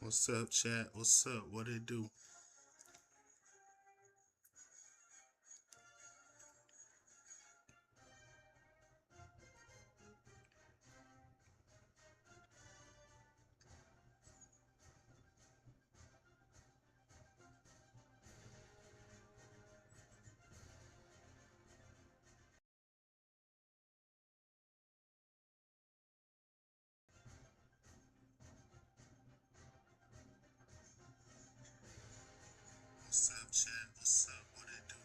What's up, chat? What's up? What it do? What's up, chat? What's up? What it do?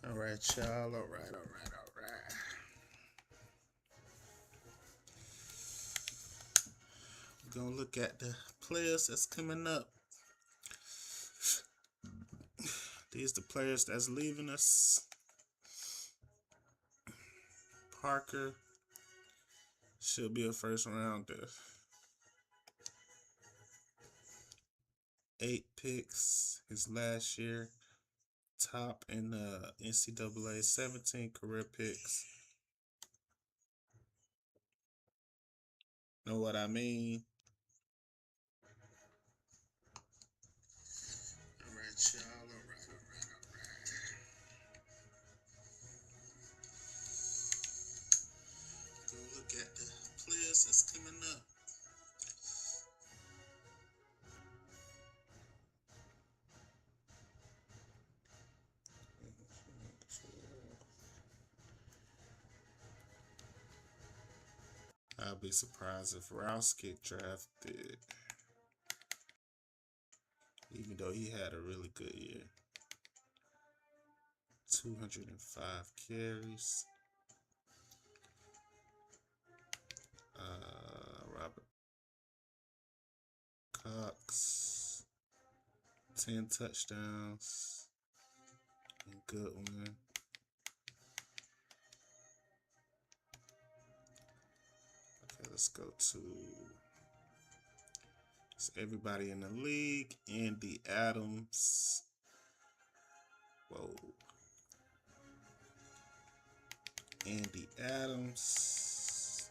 All right, y'all. All right, all right, all right. We're gonna look at the players that's coming up. These the players that's leaving us. Parker should be a first rounder. 8 picks his last year. Top in the NCAA. 17 career picks. Know what I mean? All right, y'all. All right, all right, all right. Go look at the players that's coming up. I'll be surprised if Rouse get drafted, even though he had a really good year. 205 carries. Robert Cox, 10 touchdowns. And good one. Okay, let's go to everybody in the league. Andy Adams. Whoa. Andy Adams.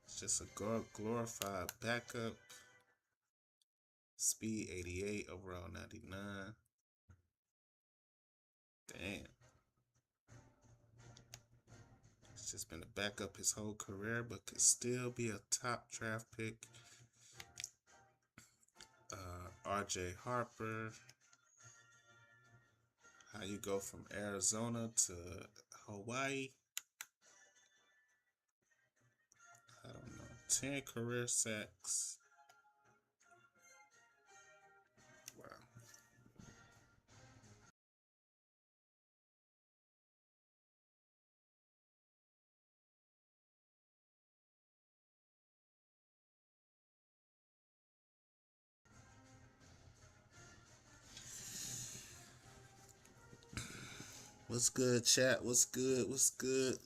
It's just a glorified backup. Speed 88, overall 99. Has been a backup his whole career, but could still be a top draft pick. RJ Harper. How you go from Arizona to Hawaii? I don't know. 10 career sacks. Wow. What's good, chat? What's good? What's good?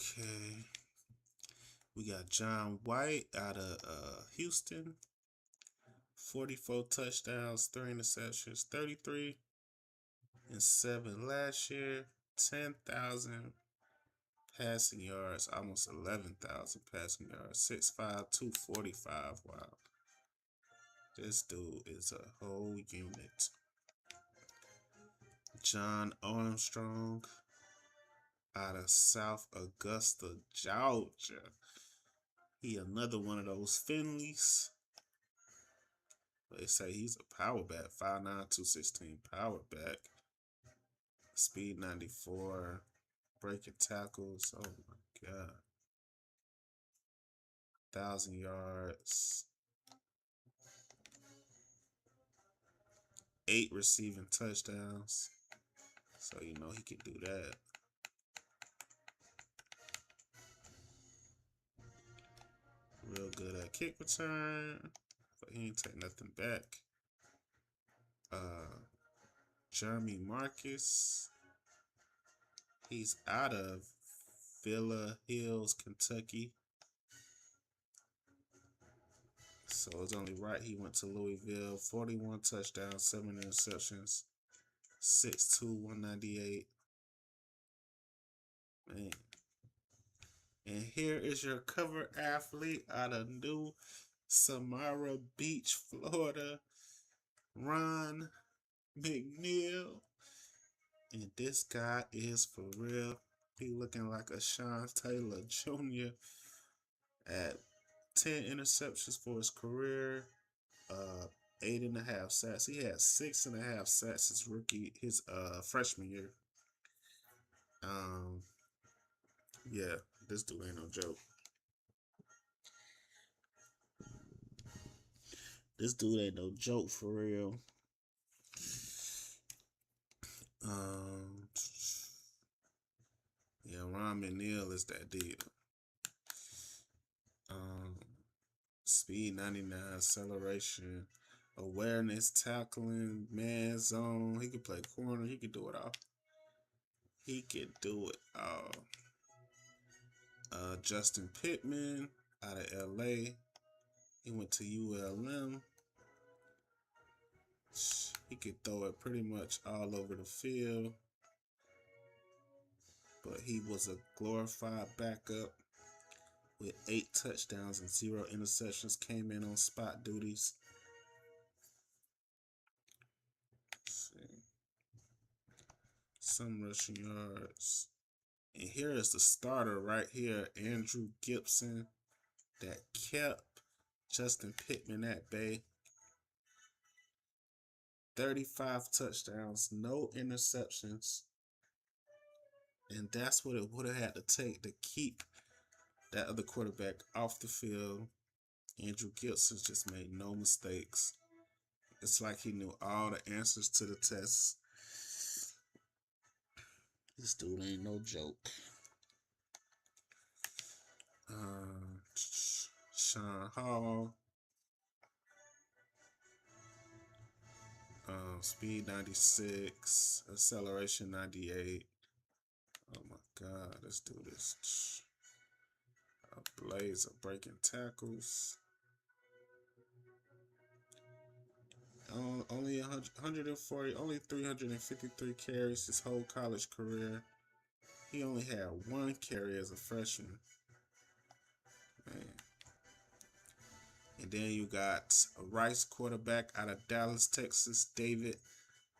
Okay. We got John White out of Houston. 44 touchdowns, 3 interceptions, 33 and 7 last year. 10,000 passing yards, almost 11,000 passing yards. 6'5", 245. Wow. This dude is a whole unit. John Armstrong out of South Augusta, Georgia. He another one of those Finleys. They say he's a power back, 5'9", 216 power back. Speed 94, breaking tackles. Oh my God. 1,000 yards. 8 receiving touchdowns. So you know he can do that. Real good at kick return, but he ain't take nothing back. Jeremy Marcus. He's out of Villa Hills, Kentucky. So it's only right he went to Louisville. 41 touchdowns, 7 interceptions. 6'2", 198. Man. And here is your cover athlete out of New Samara Beach, Florida. Ron McNeil. And this guy is for real. He looking like a Sean Taylor Jr. at 10 interceptions for his career. 8.5 sacks. He had 6.5 sacks his freshman year. Yeah, this dude ain't no joke. This dude ain't no joke for real. Yeah, Ron McNeil is that deal. Speed 99, acceleration, awareness, tackling, man zone. He can play corner. He can do it all. He can do it all. Justin Pittman out of LA. He went to ULM. He could throw it pretty much all over the field. But he was a glorified backup with 8 touchdowns and 0 interceptions. Came in on spot duties. Let's see. Some rushing yards. And here is the starter right here, Andrew Gibson, that kept Justin Pittman at bay. 35 touchdowns, no interceptions. And that's what it would have had to take to keep that other quarterback off the field. Andrew Gibson just made no mistakes. It's like he knew all the answers to the tests. This dude ain't no joke. Sean Hall. Speed 96. Acceleration 98. Oh my God, this dude is... Blaze of breaking tackles. Only 140, only 353 carries his whole college career. He only had one carry as a freshman. Man. And then you got a Rice quarterback out of Dallas, Texas, David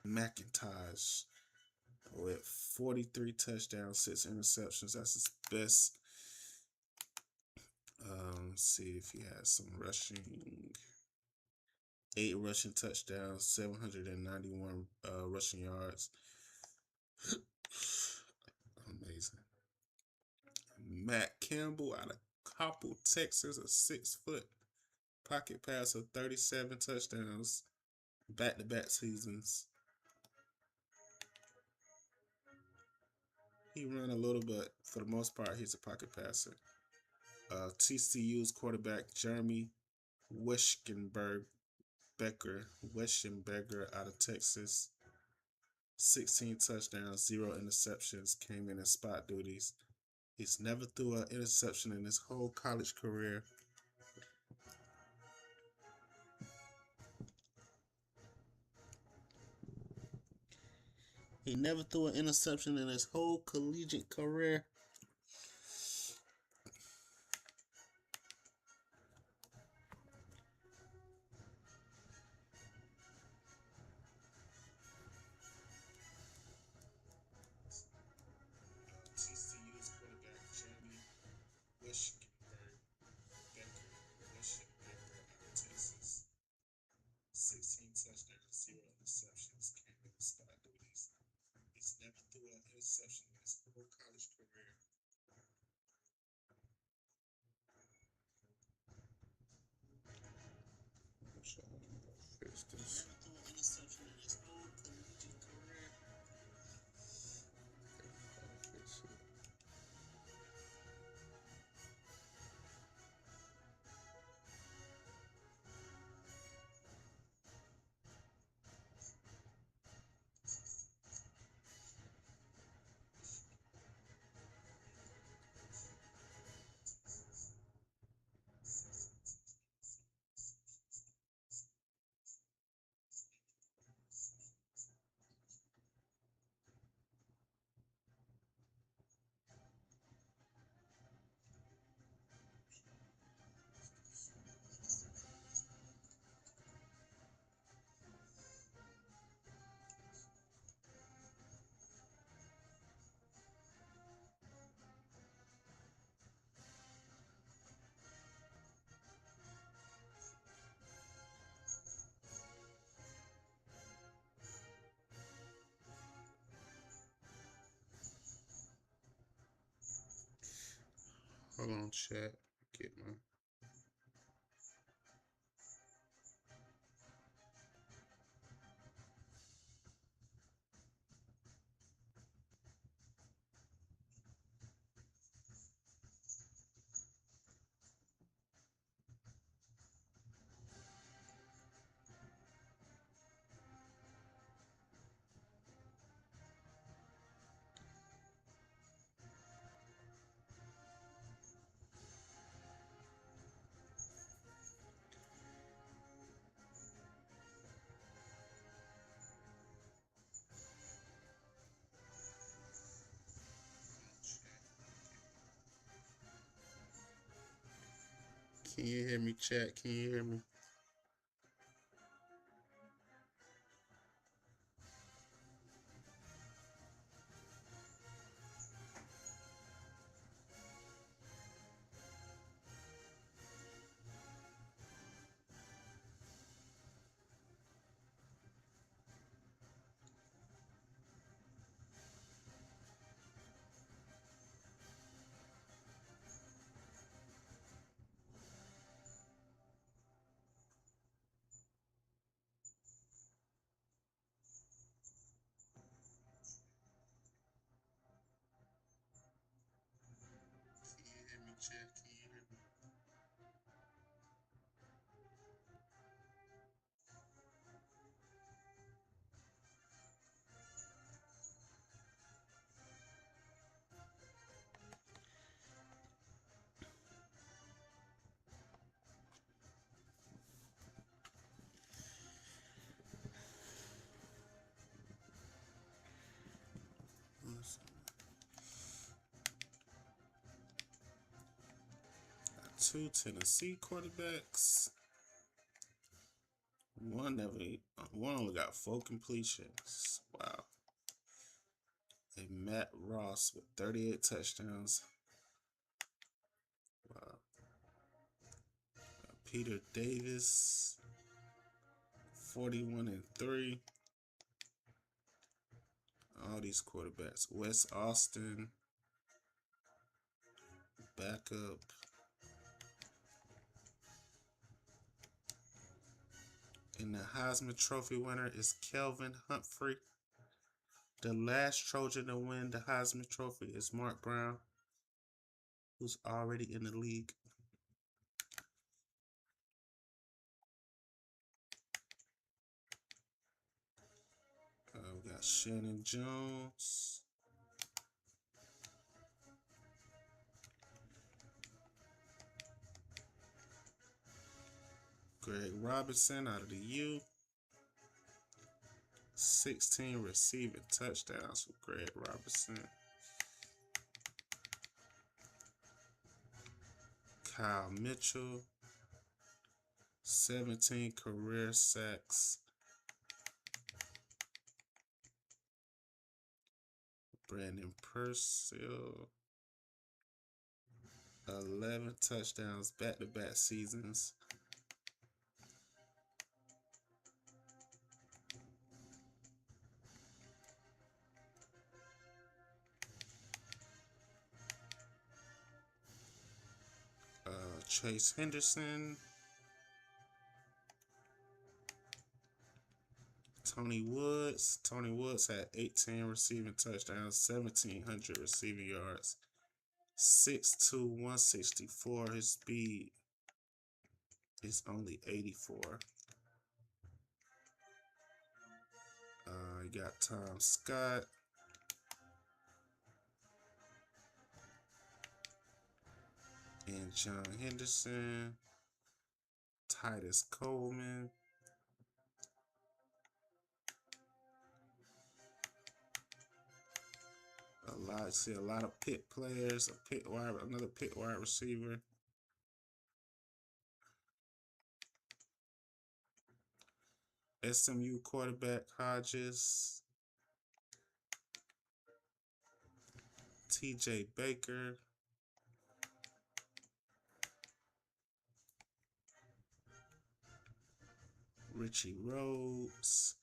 McIntosh, with 43 touchdowns, 6 interceptions. That's his best. See if he has some rushing. 8 rushing touchdowns, 791 rushing yards. Amazing. Matt Campbell out of Coppell, Texas, a 6-foot pocket passer, 37 touchdowns, back-to-back seasons. He run a little, but for the most part, he's a pocket passer. TCU's quarterback Jeremy Weschenberger out of Texas, 16 touchdowns, 0 interceptions, came in spot duties. He's never threw an interception in his whole college career. He never threw an interception in his whole collegiate career. TCU's quarterback Jeremy Weschenberger out of Texas, 16 touchdowns, 0 interceptions, came in spot duties. He's never threw an interception in his whole college career. Fix this. Never threw an interception in his whole collegiate career. Fix it. Hold on, chat. Get my. Can you hear me, chat? Can you hear me? Can you hear me, chat? Can you hear me? Two Tennessee quarterbacks. One only got 4 completions. Wow. A Matt Ross with 38 touchdowns. Wow. Peter Davis, 41-3. All these quarterbacks. Wes Austin, backup. And the Heisman Trophy winner is Kelvin Humphrey. The last Trojan to win the Heisman Trophy is Mark Brown, who's already in the league. We got Shannon Jones. Greg Robinson out of the U. 16 receiving touchdowns for Greg Robinson. Kyle Mitchell, 17 career sacks. Brandon Purcell, 11 touchdowns back-to-back seasons. Chase Henderson, Tony Woods. Tony Woods had 18 receiving touchdowns, 1,700 receiving yards, 6'2", 164. His speed is only 84. You got Tom Scott. And John Henderson, Titus Coleman, a lot of Pitt players, another Pitt wide receiver. SMU quarterback Hodges, TJ Baker, Richie Rhodes.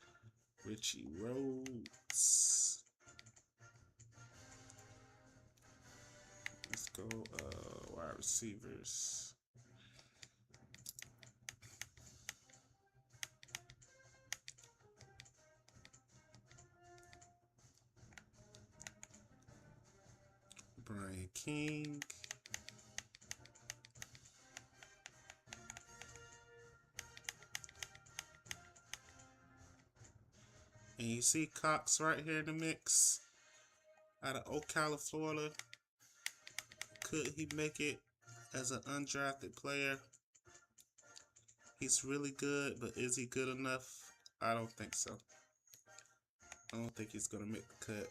Let's go wide receivers. Brian King. And you see Cox right here in the mix out of Ocala, Florida. Could he make it as an undrafted player? He's really good, but is he good enough? I don't think so. I don't think he's going to make the cut.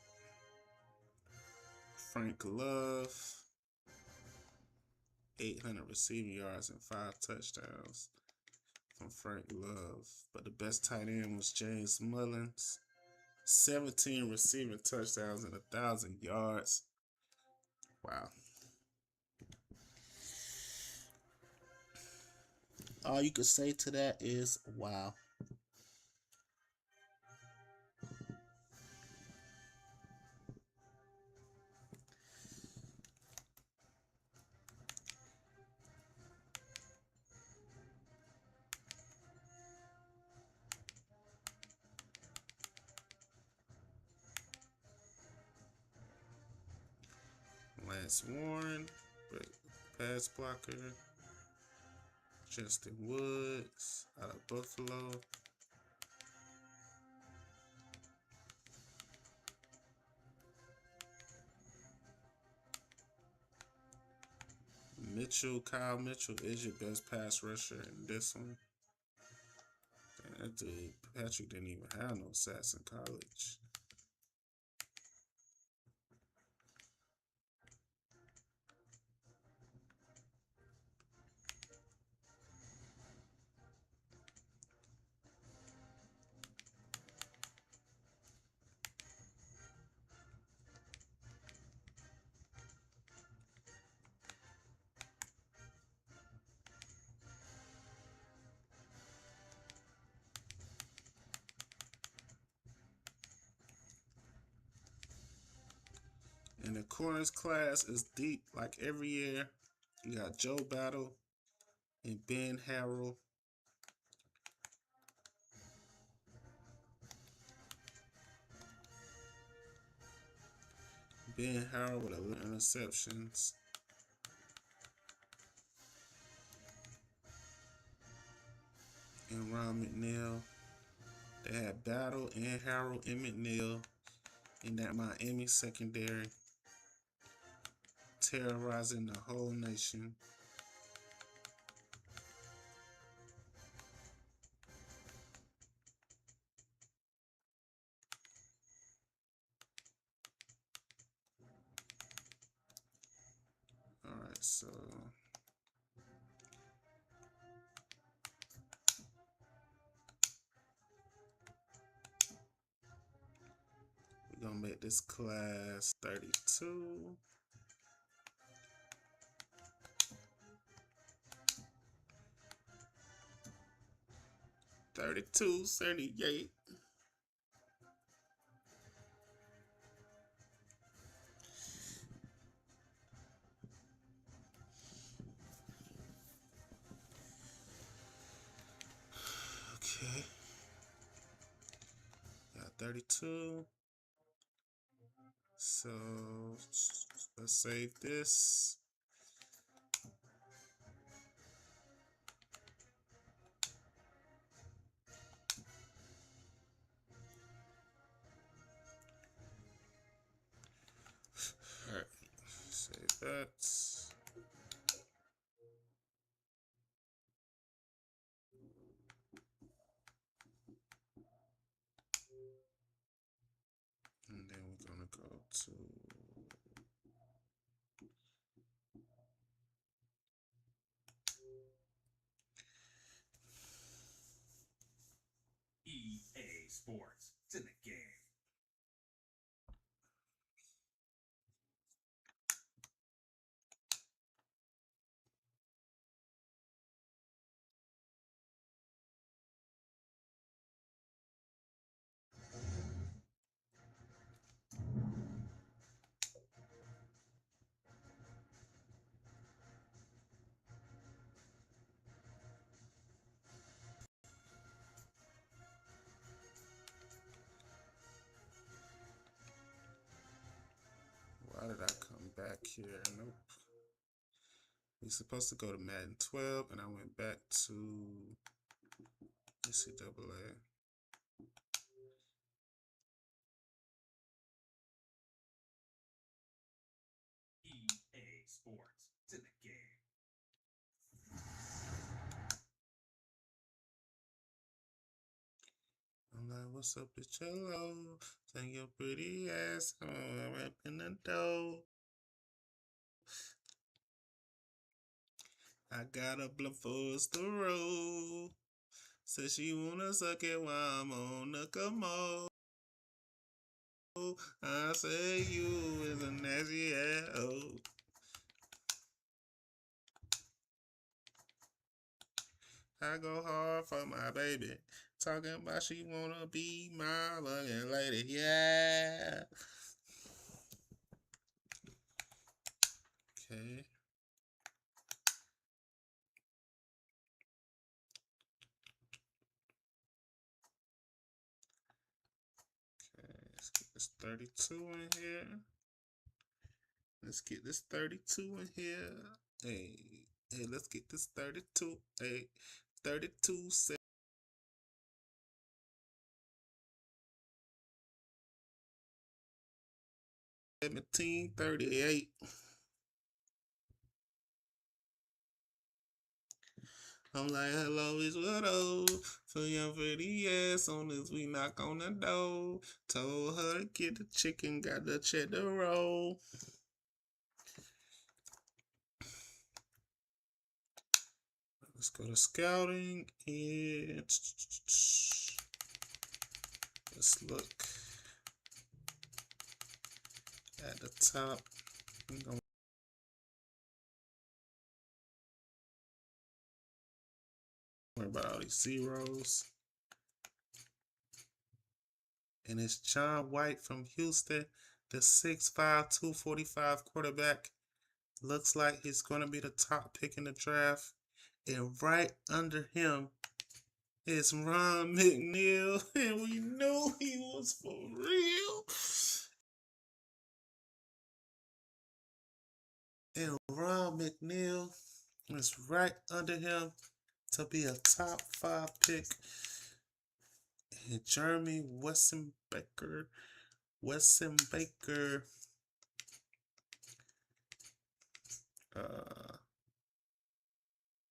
Frank Love, 800 receiving yards and 5 touchdowns from Frank Love. But the best tight end was James Mullins, 17 receiving touchdowns and 1,000 yards. Wow. All you could say to that is, wow. Lance Warren, pass blocker. Justin Woods out of Buffalo. Kyle Mitchell is your best pass rusher in this one. That dude, Patrick, didn't even have no sacks in college. And the corners class is deep like every year. You got Joe Battle and Ben Harrell. Ben Harrell with 11 interceptions. And Ron McNeil. They had Battle and Harrell and McNeil in that Miami secondary, terrorizing the whole nation. All right, so we're gonna make this class 32. $32, 78. Okay. Got 32. So let's save this. All right, save that. And then we're gonna go to EA Sports. It's in the game. why did I come back here? Nope. We're supposed to go to Madden 12, and I went back to NCAA. EA Sports. It's in the game. I'm like, what's up, bitch? Hello. Sing your pretty ass. I'm rapping the dough. I got a blunt for us to roll. Said she wanna suck it while I'm on the commode. I say you is a nasty ass. I go hard for my baby. Talking about she wanna be my lucky lady. Yeah. Okay. Let's get this 32 in here. Let's get this 32 in here. Hey, let's get this 32. Hey, 32 1738. I'm like, hello, it's Widow. So young for the ass on this, we knock on the door. Told her to get the chicken, got the cheddar roll. Let's go to scouting and let's look at the top. Don't worry about all these zeros. And it's John White from Houston. The 6'5", 245 quarterback. Looks like he's going to be the top pick in the draft. And right under him is Ron McNeil. And we knew he was for real. And Ron McNeil is right under him to be a top 5 pick. And Jeremy Weston Baker.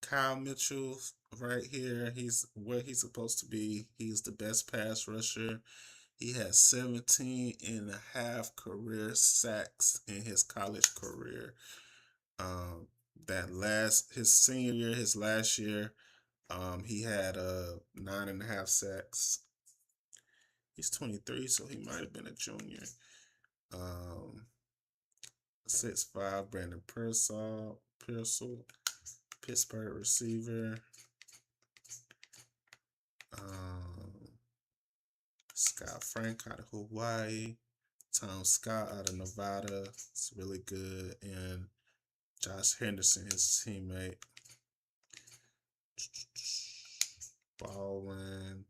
Kyle Mitchell right here. He's where he's supposed to be. He's the best pass rusher. He has 17 and a half career sacks in his college career. His senior year, his last year, he had 9.5 sacks. He's 23, so he might have been a junior. 6'5", Brandon Pearsall, Pittsburgh receiver. Scott Frank out of Hawaii. Tom Scott out of Nevada. It's really good. And Josh Henderson, his teammate. Baldwin.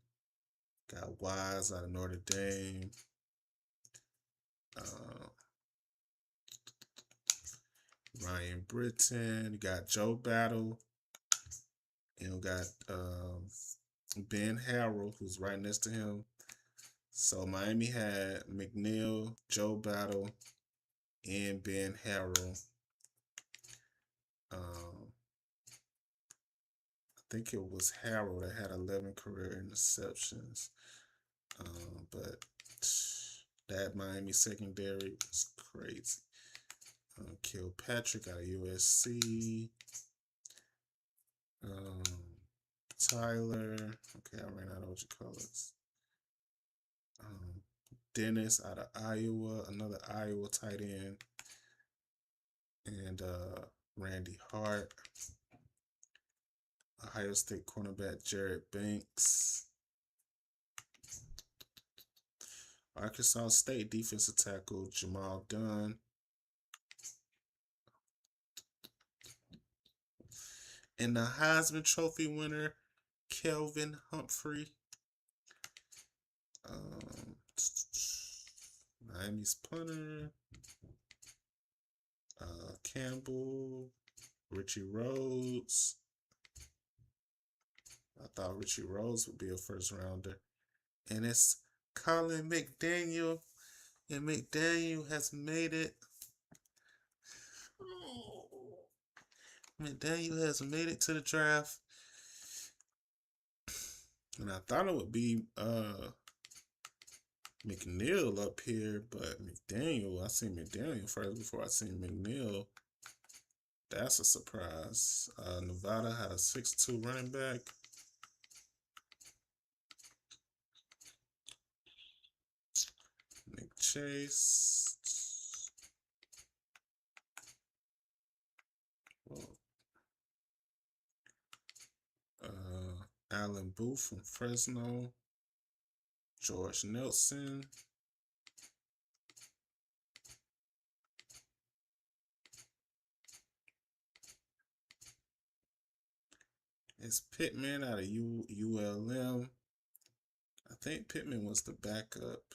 Got Wise out of Notre Dame. Ryan Britton. You got Joe Battle. And you got Ben Harrell, who's right next to him. So Miami had McNeil, Joe Battle, and Ben Harrell. I think it was Harrell that had 11 career interceptions. But that Miami secondary was crazy. Kilpatrick out of USC. Tyler. Okay, I ran out of what you call it. Dennis out of Iowa, another Iowa tight end. And Randy Hart. Ohio State cornerback Jared Banks. Arkansas State defensive tackle Jamal Dunn. And the Heisman Trophy winner Kelvin Humphrey. Miami's punter. Campbell. Richie Rhodes. I thought Richie Rhodes would be a first rounder. And it's Colin McDaniel. And McDaniel has made it. McDaniel has made it to the draft. And I thought it would be McNeil up here, but McDaniel, I seen McDaniel first before I seen McNeil. That's a surprise. Nevada had a 6'2" running back. Nick Chase. Alan Booth from Fresno. George Nelson. It's Pittman out of ULM. I think Pittman was the backup.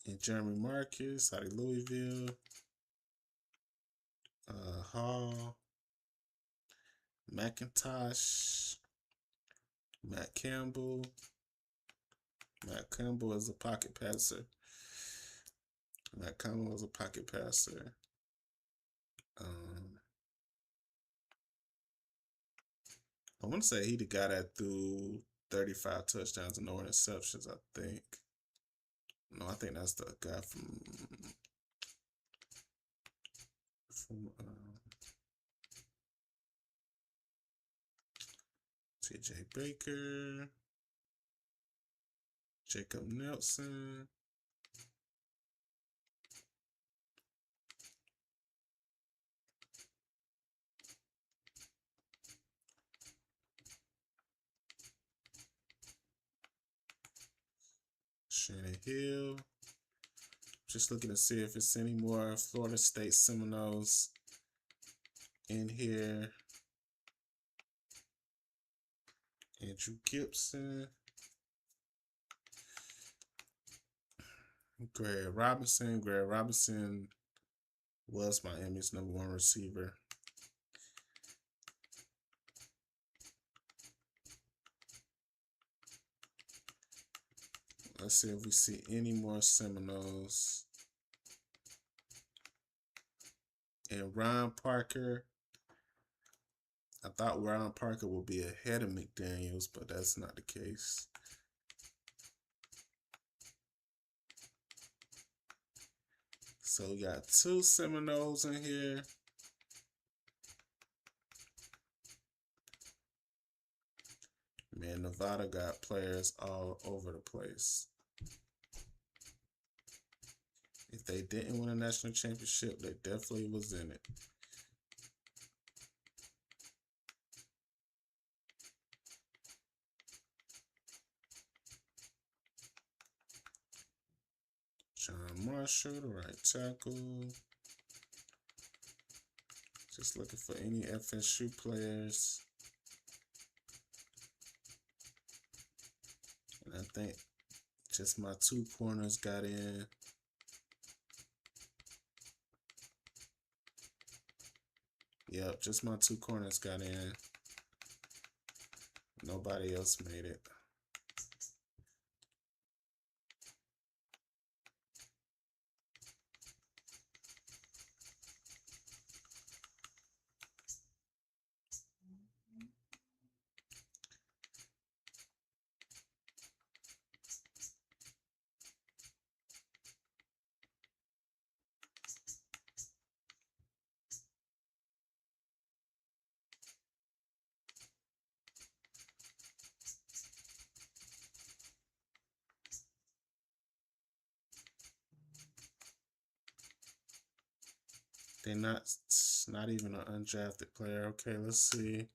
And Jeremy Marcus out of Louisville. Hall. McIntosh. Matt Campbell. Matt Campbell is a pocket passer. I want to say he the guy that threw 35 touchdowns and no interceptions, I think. No, I think that's the guy from T.J. Baker, Jacob Nelson. Shannon Hill. Just looking to see if it's any more Florida State Seminoles in here. Andrew Gibson. Greg Robinson. Greg Robinson was Miami's #1 receiver. Let's see if we see any more Seminoles. And Ron Parker. I thought Ron Parker would be ahead of McDaniels, but that's not the case. So we got 2 Seminoles in here. Man, Nevada got players all over the place. If they didn't win a national championship, they definitely was in it. John Marshall, the right tackle. Just looking for any FSU players. And I think just my 2 corners got in. Yep, just my 2 corners got in. Nobody else made it. They're not even an undrafted player. Okay, let's see.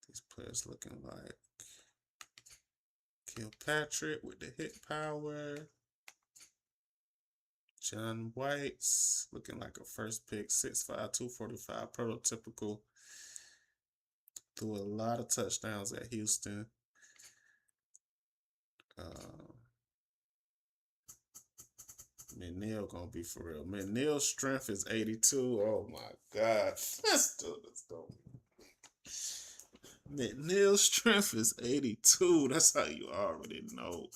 These players looking like Kilpatrick with the hit power. John White's looking like a first pick, 6'5", 245, prototypical. Threw a lot of touchdowns at Houston. McNeil gonna be for real. McNeil's strength is 82. Oh my God. That's dope. McNeil's strength is 82. That's how you already know.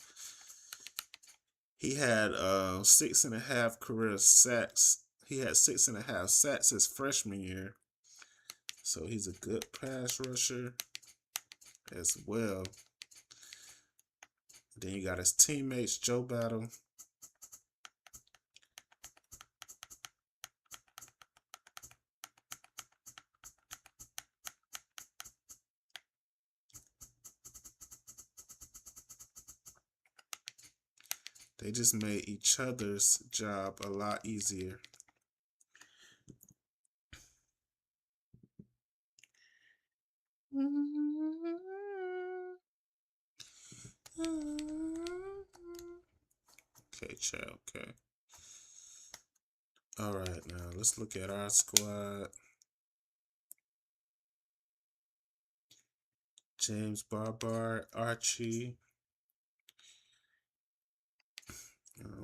He had 6.5 career sacks. He had 6.5 sacks his freshman year. So he's a good pass rusher as well. Then you got his teammates, Joe Battle. They just made each other's job a lot easier. Okay, Chad, okay. All right, now let's look at our squad. James Barbar, Archie.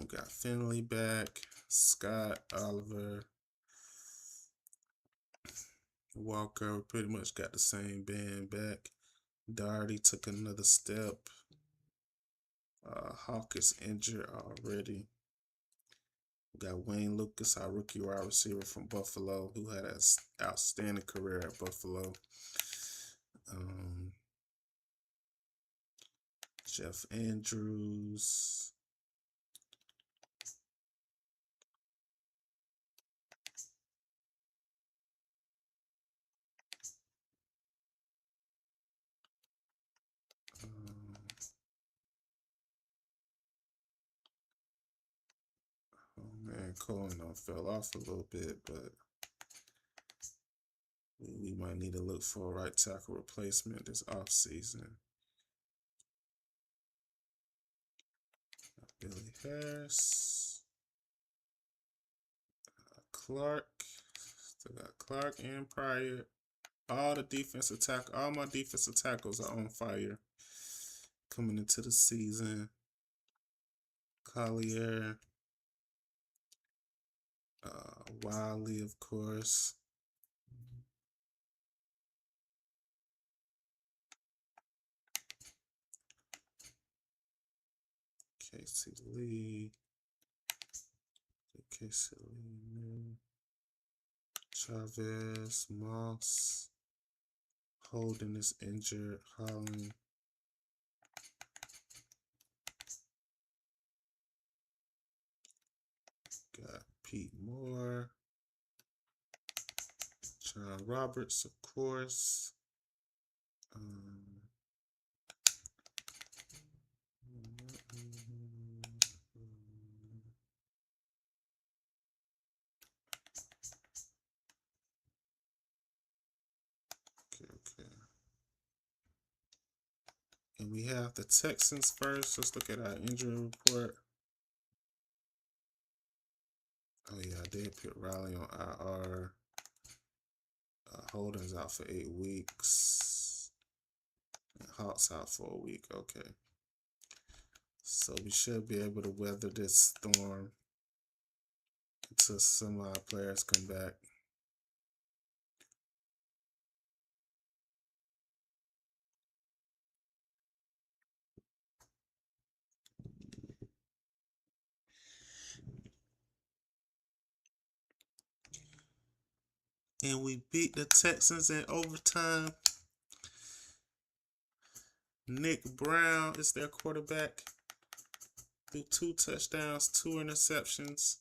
Got Finley back, Scott, Oliver, Walker. Pretty much got the same band back. Darty took another step. Hawk is injured already. We got Wayne Lucas, our rookie wide receiver from Buffalo, who had an outstanding career at Buffalo. Jeff Andrews. Oh man, Cohen fell off a little bit, but we might need to look for a right tackle replacement this offseason. Billy Harris. Clark. Still got Clark and Pryor. All my defensive tackles are on fire coming into the season. Collier. Wiley, of course. Casey Lee. Casey Lee. Chavez. Moss. Holden is injured. Holland. Got Pete Moore. John Roberts, of course. Okay. And we have the Texans first. Let's look at our injury report. Oh yeah, I did put Riley on IR. Holden's out for 8 weeks. And Hawk's out for a week. Okay. So we should be able to weather this storm until some of our players come back. And we beat the Texans in overtime. Nick Brown is their quarterback. Threw 2 touchdowns, 2 interceptions.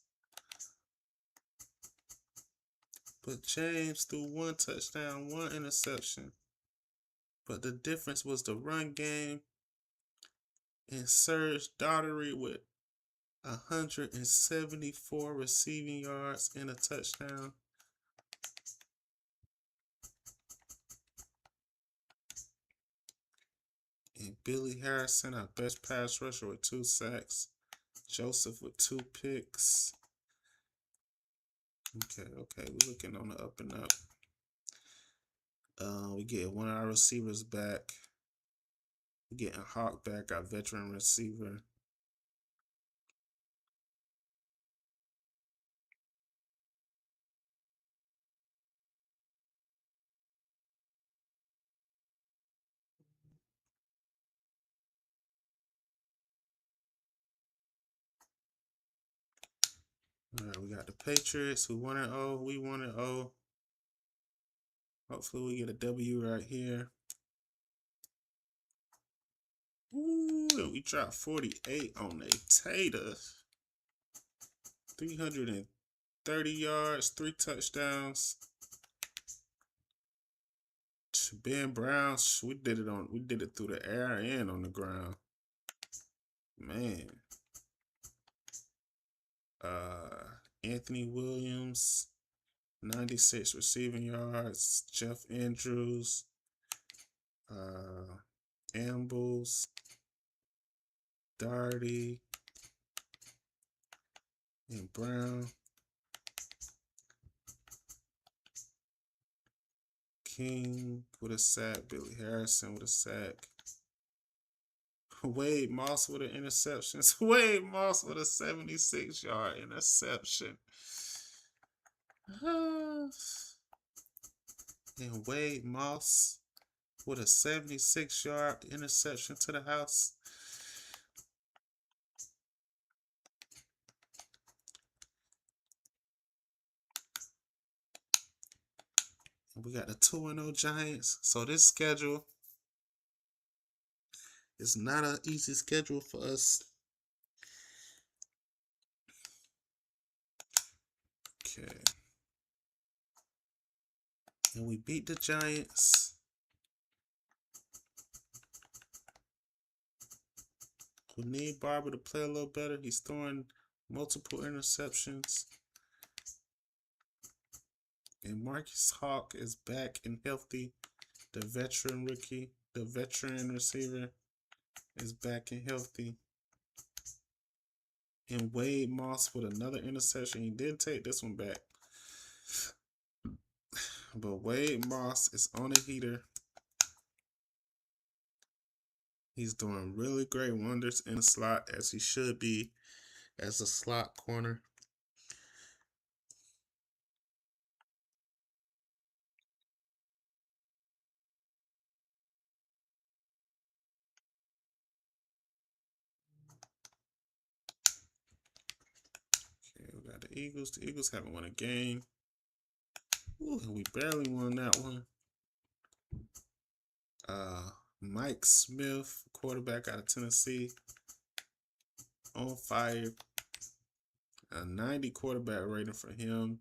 But James threw 1 touchdown, 1 interception. But the difference was the run game. And Serge Daugherty with 174 receiving yards and a touchdown. And Billy Harrison, our best pass rusher, with 2 sacks. Joseph with 2 picks. Okay, we're looking on the up and up. We get one of our receivers back. We're getting Hawk back, our veteran receiver. All right, we got the Patriots who 1-0. We 1-0. Hopefully we get a W right here. Ooh, and we dropped 48 on a Tater. 330 yards, 3 touchdowns. Ben Brown, we did it through the air and on the ground. Man. Anthony Williams, 96 receiving yards. Jeff Andrews, Ambles, Daugherty, and Brown. King with a sack. Billy Harrison with a sack. Wade Moss with an interception. Wade Moss with a 76-yard interception. And Wade Moss with a 76-yard interception to the house. And we got the 2-0 Giants. So this schedule is not an easy schedule for us. Okay. And we beat the Giants. We need Barber to play a little better. He's throwing multiple interceptions. And Marcus Hawk is back and healthy. The veteran receiver is back and healthy. And Wade Moss with another interception. He did take this one back. But Wade Moss is on a heater. He's doing really great wonders in the slot, as he should be as a slot corner. Okay, we got the Eagles. The Eagles haven't won a game. Ooh, we barely won that one. Mike Smith, quarterback out of Tennessee, on fire. A 90 quarterback rating for him.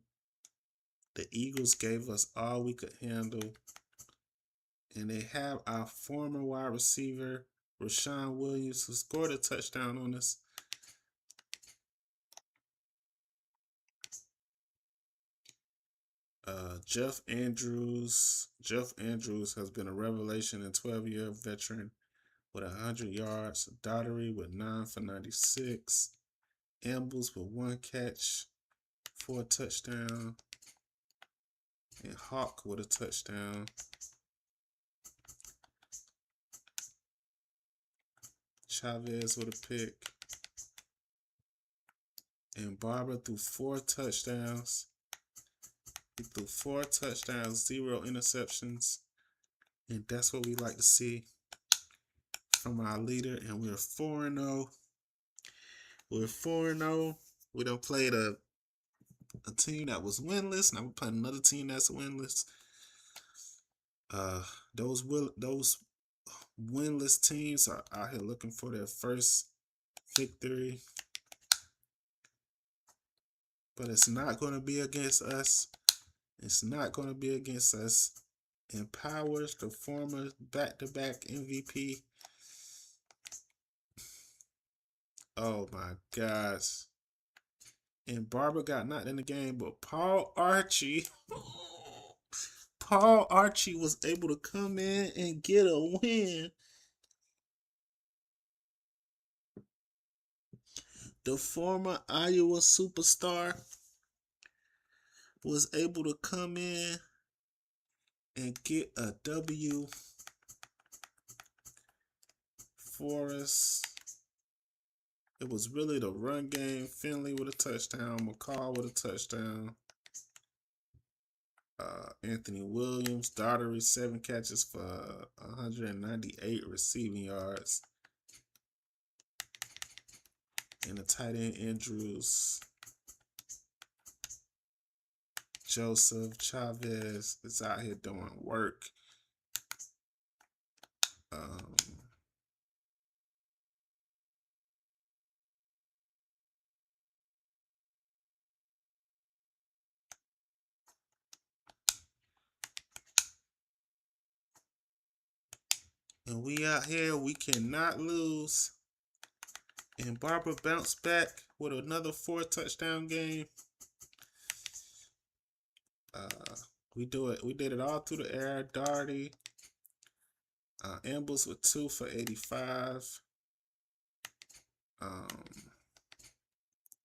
The Eagles gave us all we could handle. And they have our former wide receiver, Rashawn Williams, who scored a touchdown on us. Jeff Andrews. Jeff Andrews has been a revelation and 12-year veteran with 100 yards. Daughtery with 9 for 96. Ambles with 1 catch for a touchdown. And Hawk with a touchdown. Chavez with a pick. And Barber threw 4 touchdowns. He threw 4 touchdowns, 0 interceptions. And that's what we like to see from our leader. And we're 4-0. We're 4-0. We done played a team that was winless. Now we're playing another team that's winless. Those winless teams are out here looking for their first victory. But it's not going to be against us. It's not going to be against us. And Powers, the former back-to-back MVP. Oh my gosh. And Barber got knocked in the game, but Paul Archie was able to come in and get a win. The former Iowa superstar was able to come in and get a W for us. It was really the run game. Finley with a touchdown. McCall with a touchdown. Anthony Williams, Daughtery, 7 catches for 198 receiving yards. And the tight end Andrews. Joseph Chavez is out here doing work. And we out here, we cannot lose. And Barber bounced back with another 4 touchdown game. We did it all through the air. Daugherty. Ambles with 2 for 85.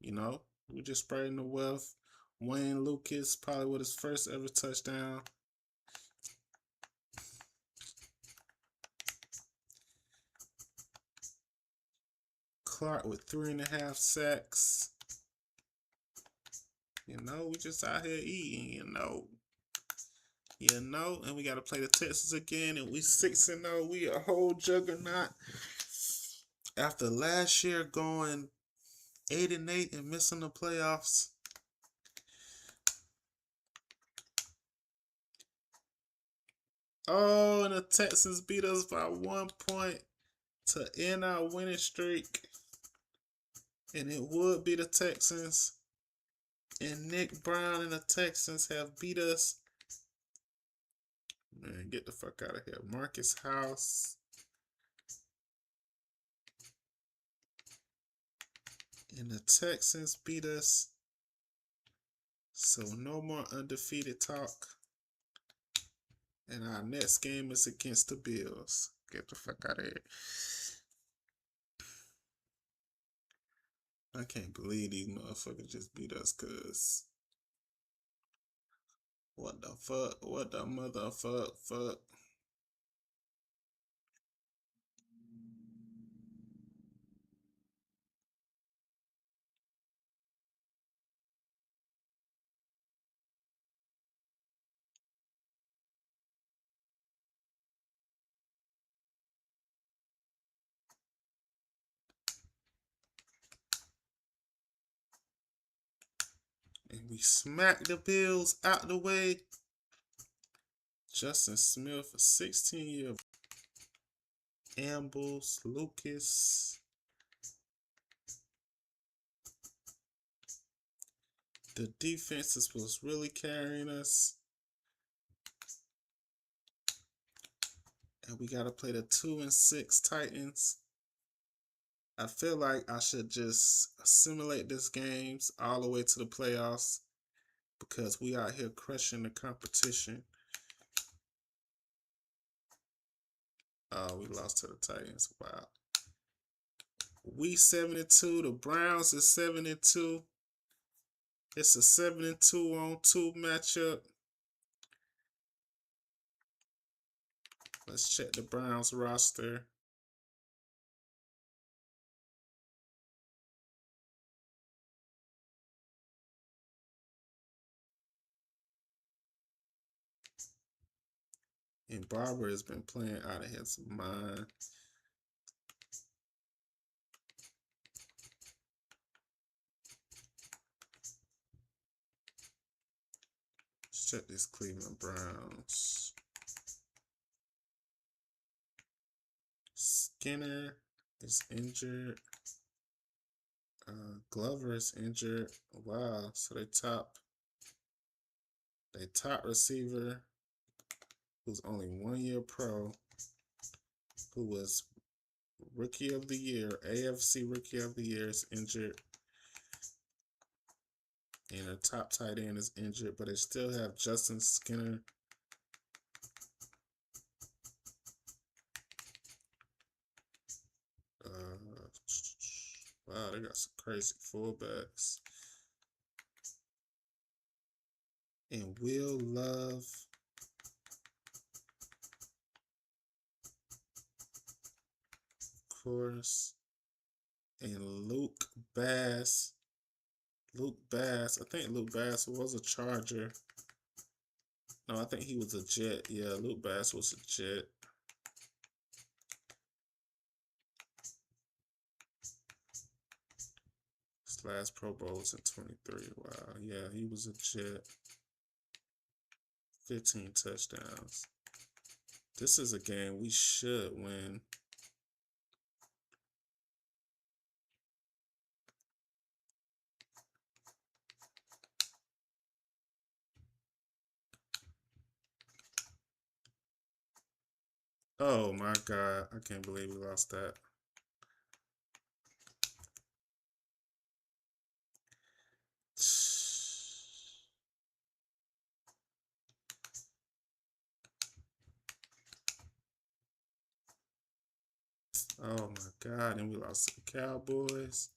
You know, we just spreading the wealth. Wayne Lucas probably with his first ever touchdown. Clark with 3.5 sacks. You know, we just out here eating, you know. And we got to play the Texans again, and we 6-0. We a whole juggernaut. After last year going 8-8 and missing the playoffs. Oh, and the Texans beat us by 1 point to end our winning streak. And it would be the Texans. And Nick Brown and the Texans have beat us. Man, get the fuck out of here. Marcus House. And the Texans beat us. So no more undefeated talk. And our next game is against the Bills. Get the fuck out of here. I can't believe these motherfuckers just beat us, cuz. What the fuck? What the motherfuck? Fuck. And we smack the Bills out the way. Justin Smith, a 16-year. Ambles, Lucas. The defense was really carrying us. And we got to play the 2-6 Titans. I feel like I should just assimilate this games all the way to the playoffs because we out here crushing the competition. Oh, we lost to the Titans. Wow. We 7-2. The Browns is 7-2. It's a 7-2-on-2 matchup. Let's check the Browns roster. And Barber has been playing out of his mind. Let's check this Cleveland Browns. Skinner is injured. Glover is injured. Wow. So they top receiver, who's only 1 year pro, who was Rookie of the Year, AFC Rookie of the Year, is injured. And their top tight end is injured, but they still have Justin Skinner. Wow, they got some crazy fullbacks. And Will Love. Of course. And Luke Bass. I think Luke Bass was a Charger. No, I think he was a Jet. Yeah, Luke Bass was a Jet. His last Pro Bowl was in 23. Wow, yeah, he was a Jet. 15 touchdowns. This is a game we should win. Oh my God, I can't believe we lost that. Oh my God, and we lost to the Cowboys.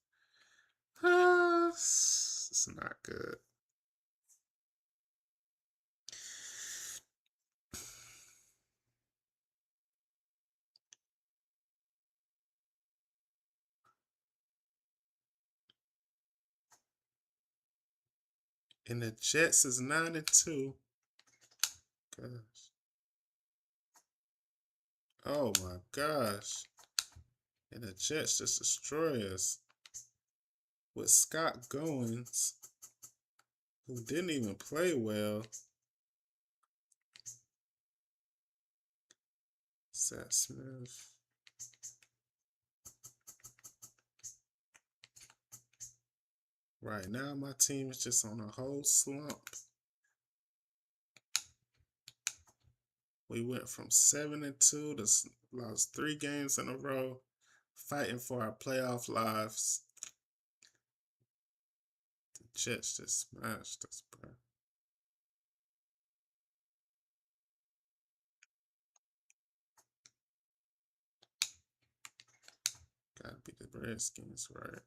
It's not good. And the Jets is 9-2. Gosh. Oh my gosh. And the Jets just destroy us. With Scott Goins, who didn't even play well. Seth Smith. Right now, my team is just on a whole slump. We went from 7-2 to lost 3 games in a row, fighting for our playoff lives. The Jets just smashed us, bro. Gotta be the Redskins, right?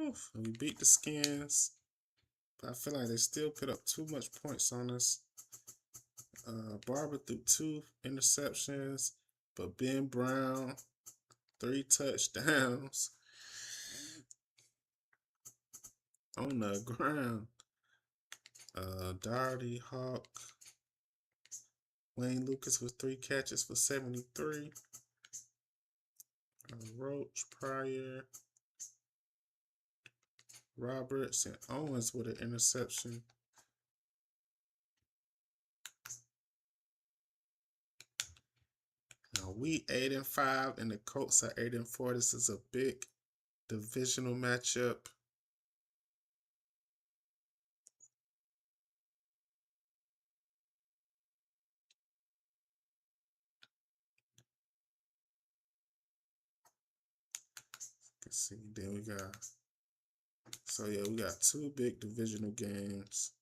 Oof, we beat the Skins, but I feel like they still put up too much points on us. Barber threw 2 interceptions, but Ben Brown 3 touchdowns on the ground. Doherty, Hawk, Wayne Lucas with 3 catches for 73. Roach, Pryor, Roberts, and Owens with an interception. Now we 8-5 and the Colts are 8-4. This is a big divisional matchup. Let's see. Then we got, so yeah, we got 2 big divisional games.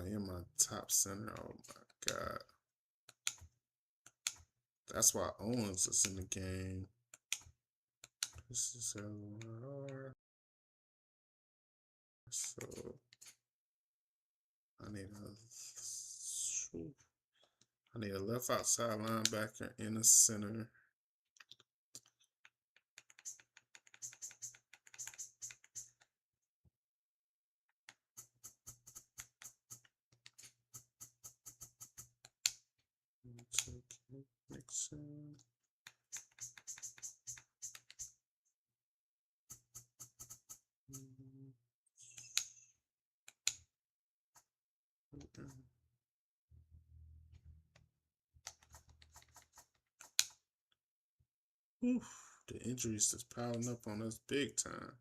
In my top center. Oh my God. That's why Owens is in the game. This is LR. So I need a left outside linebacker in the center. Nixon. Oof, the injuries just piling up on us big time.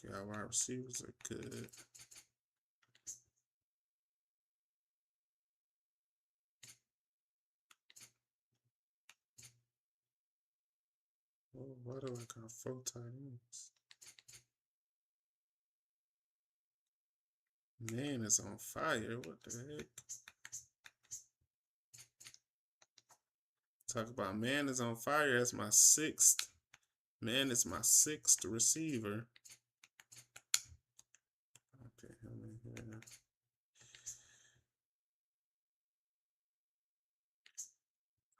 Okay, our wide receivers are good. Oh, why do I got 4 tight ends? Man is on fire. What the heck? Talk about man is on fire. That's my 6th. Man is my 6th receiver. Okay, him in here.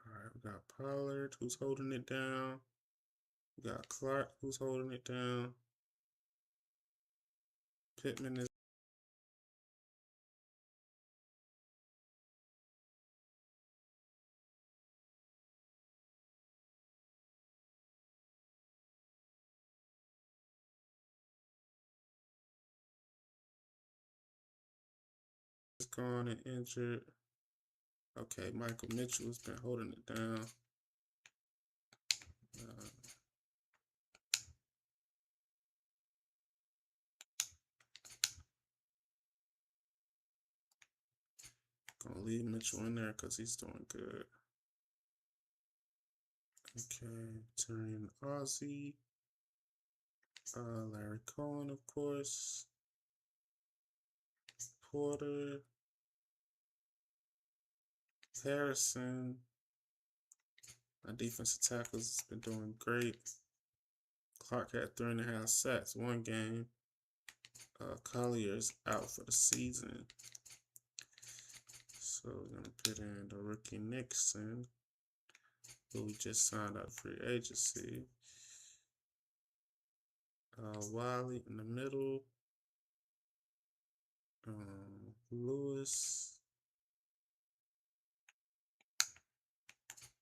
Alright, we got Pollard who's holding it down. We got Clark who's holding it down. Pittman is gone and injured. Okay, Michael Mitchell has been holding it down. Gonna leave Mitchell in there because he's doing good. Okay, Tyrion Ozzie. Larry Cohen, of course. Porter. Harrison. My defensive tackles has been doing great. Clark had 3.5 sacks one game. Collier's out for the season. So we're going to put in the rookie Nixon, who we just signed out free agency. Wiley in the middle. Lewis.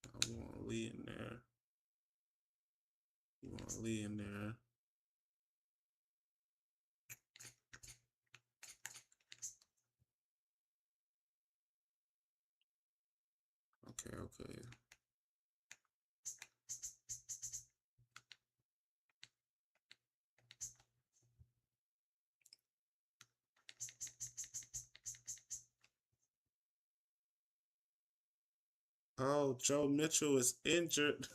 I want Lee in there. You want Lee in there. Okay. Oh, Joe Mitchell is injured.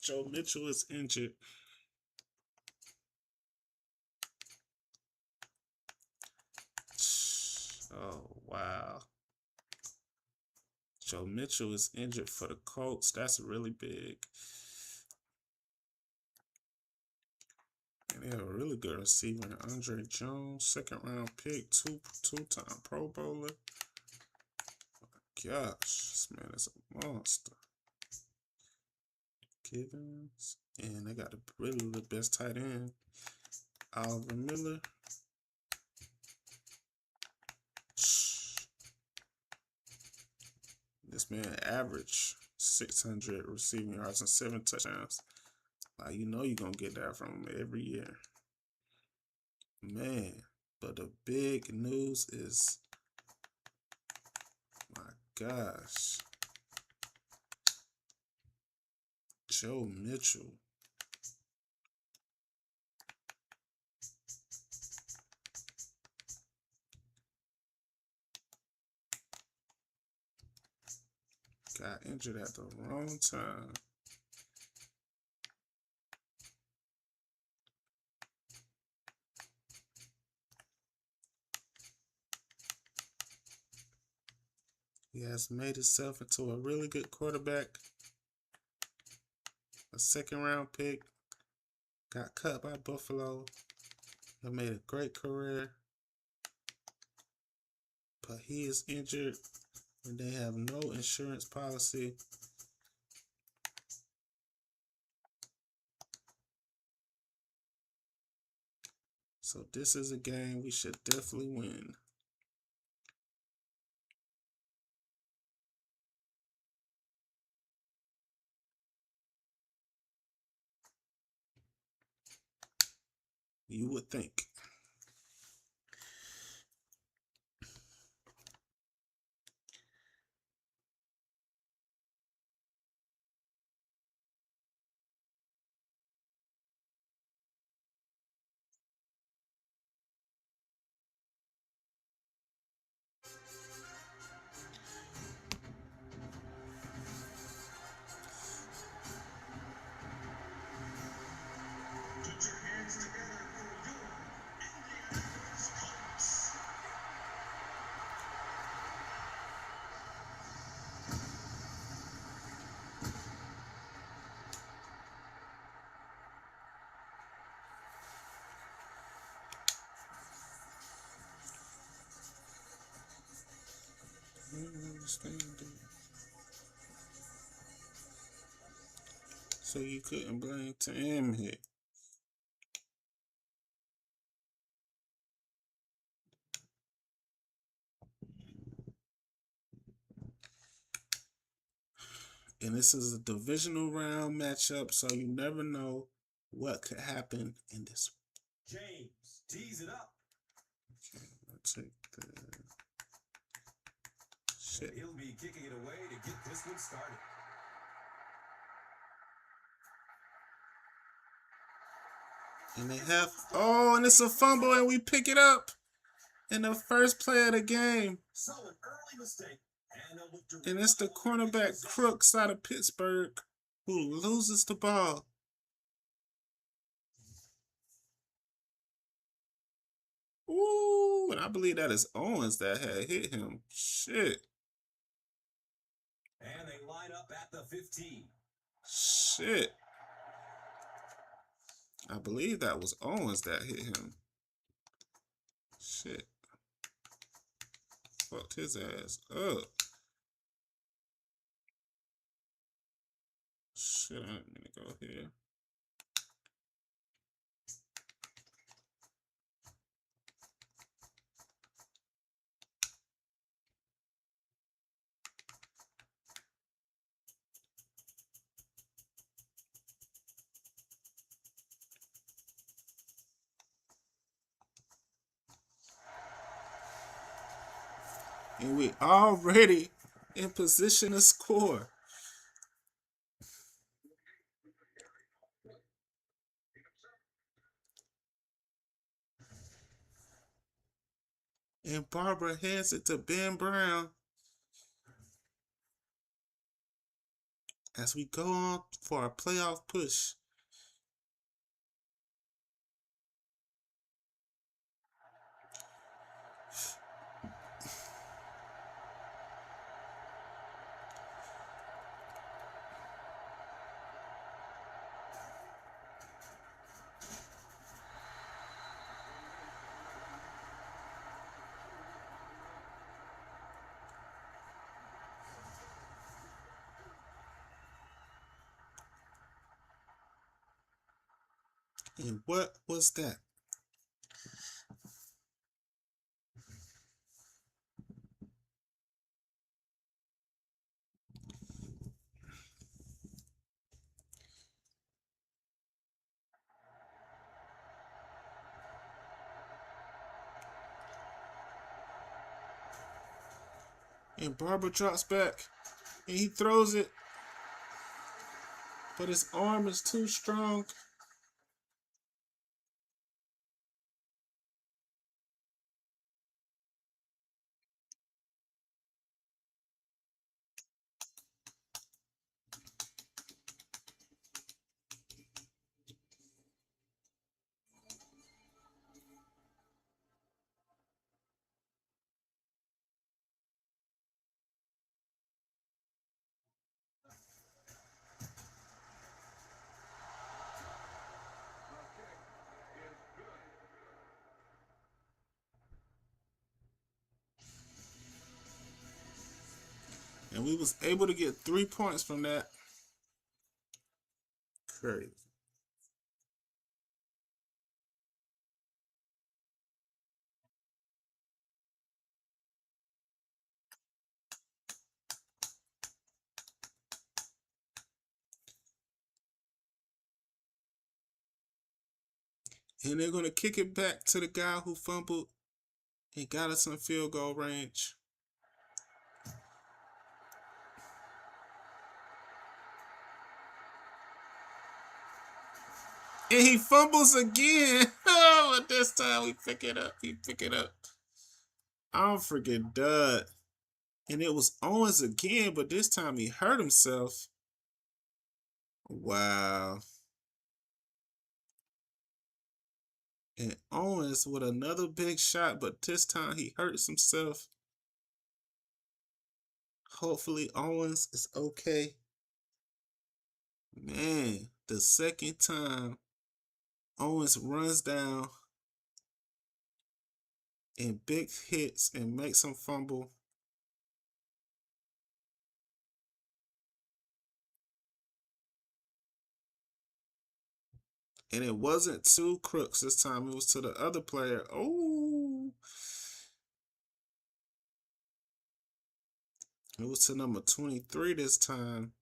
Joe Mitchell is injured. Oh, wow. Joe Mitchell is injured for the Colts. That's really big. And they have a really good receiver, Andre Jones, second-round pick, two-time Pro Bowler. Gosh, this man is a monster. Gibbons, and they got really the best tight end, Oliver Miller. This man averaged 600 receiving yards and 7 touchdowns. Like, you know you're going to get that from him every year. Man, but the big news is, my gosh, Joe Mitchell. Got injured at the wrong time. He has made himself into a really good quarterback. A second-round pick. Got cut by Buffalo. He made a great career. But he is injured and they have no insurance policy. So this is a game we should definitely win. You would think. So you couldn't blame Tim here. And this is a divisional round matchup, so you never know what could happen in this. James, tease it up. Okay, I'll take the shit. He'll be kicking it away to get this one started. And they have, oh, and it's a fumble, and we pick it up in the first play of the game. So an early mistake. And it's the cornerback Crooks out of Pittsburgh who loses the ball. Ooh, and I believe that is Owens that had hit him. Shit. And they line up at the 15. Shit. I believe that was Owens that hit him. Shit. Fucked his ass up. Shit, I didn't mean to go here. And we already in position to score. And Barbara hands it to Ben Brown. As we go on for a playoff push. And what was that? And Barber drops back and he throws it, but his arm is too strong. And we was able to get 3 points from that. Crazy. And they're going to kick it back to the guy who fumbled and got us in field goal range. And he fumbles again. Oh, but this time we pick it up. We pick it up. I'm freaking done. And it was Owens again, but this time he hurt himself. Wow. And Owens with another big shot, but this time he hurts himself. Hopefully Owens is okay. Man, the second time Owens runs down and big hits and makes him fumble. And it wasn't to Crooks this time. It was to the other player. Oh. It was to number 23 this time.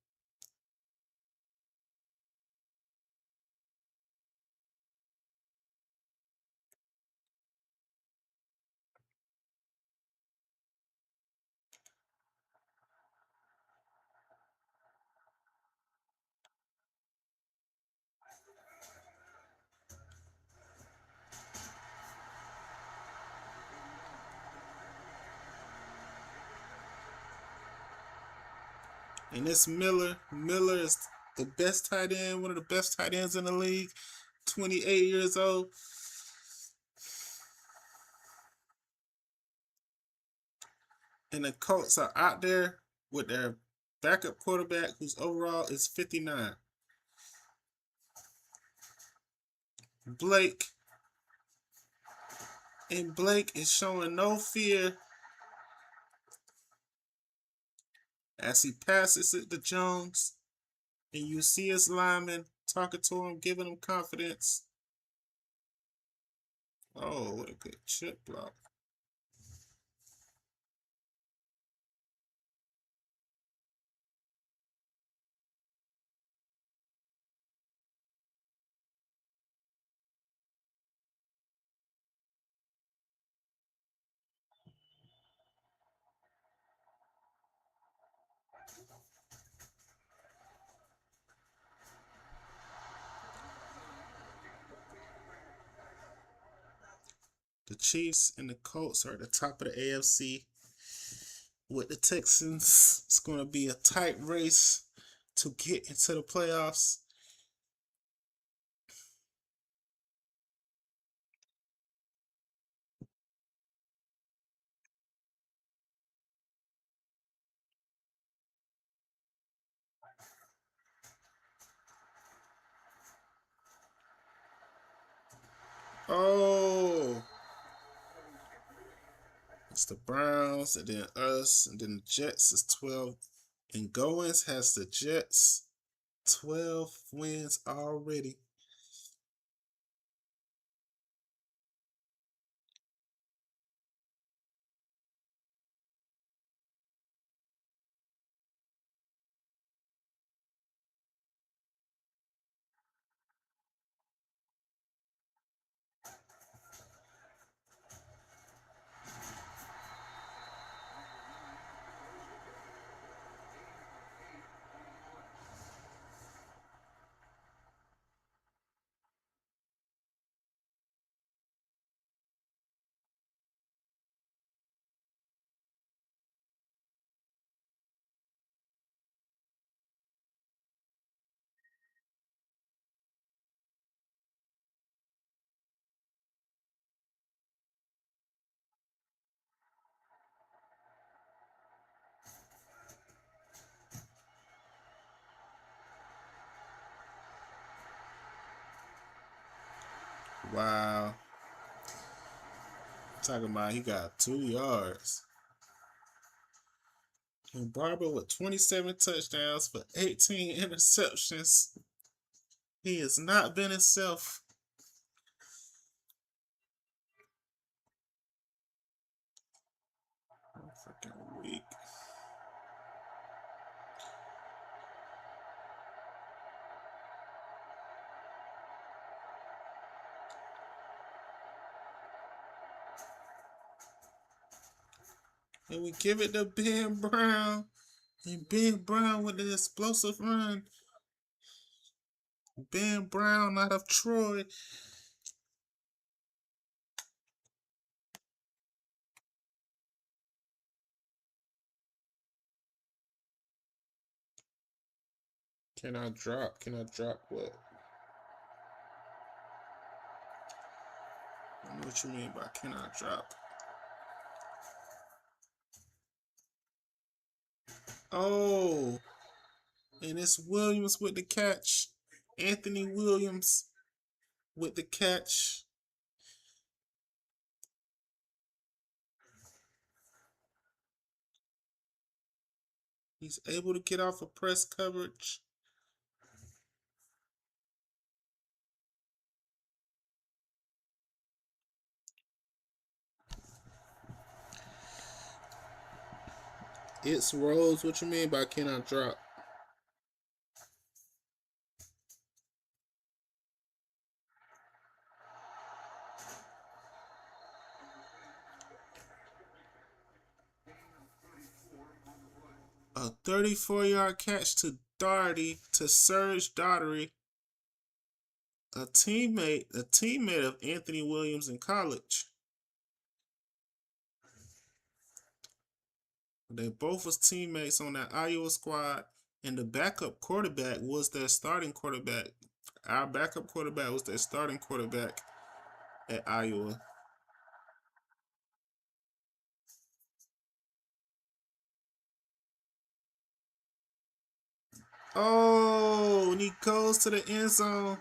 And this Miller. Miller is the best tight end, one of the best tight ends in the league. 28 years old. And the Colts are out there with their backup quarterback, whose overall is 59. Blake. And Blake is showing no fear as he passes it to Jones. And you see his lineman talking to him, giving him confidence. Oh, what a good chip block. The Chiefs and the Colts are at the top of the AFC. With the Texans, it's going to be a tight race to get into the playoffs. Oh, it's the Browns, and then us, and then the Jets is 12. And Goins has the Jets 12 wins already. Wow. Talking about he got 2 yards. And Barber with 27 touchdowns for 18 interceptions. He has not been himself. Freaking weak. And we give it to Ben Brown. And Ben Brown with the explosive run. Ben Brown out of Troy. Can I drop? Can I drop what? I don't know what you mean by can I drop. Oh. And it's Williams with the catch. Anthony Williams with the catch. He's able to get off of press coverage. It's Rose. What you mean by can I drop? A 34-yard catch to Daugherty, to Serge Daugherty, a teammate of Anthony Williams in college. They both was teammates on that Iowa squad, and the backup quarterback was their starting quarterback. Our backup quarterback was their starting quarterback at Iowa. Oh, and he goes to the end zone.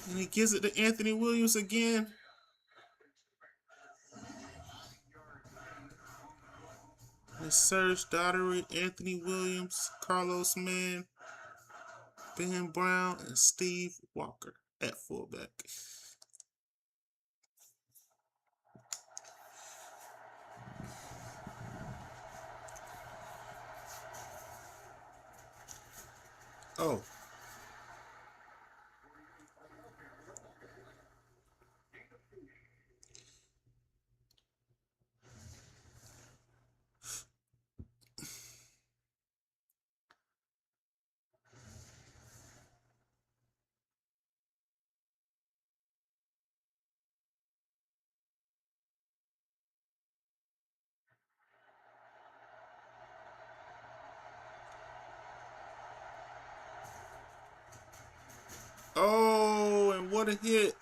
And he gives it to Anthony Williams again. And Serge Daugherty, Anthony Williams, Carlos Mann, Ben Brown, and Steve Walker at fullback. Oh. Oh, and what a hit.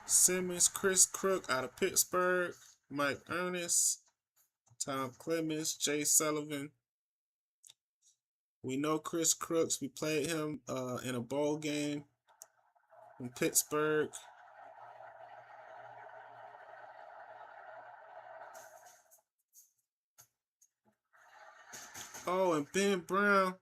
Simmons, Chris Crook out of Pittsburgh, Mike Ernest, Tom Clemens, Jay Sullivan. We know Chris Crooks. We played him in a bowl game in Pittsburgh. Oh, and Ben Brown.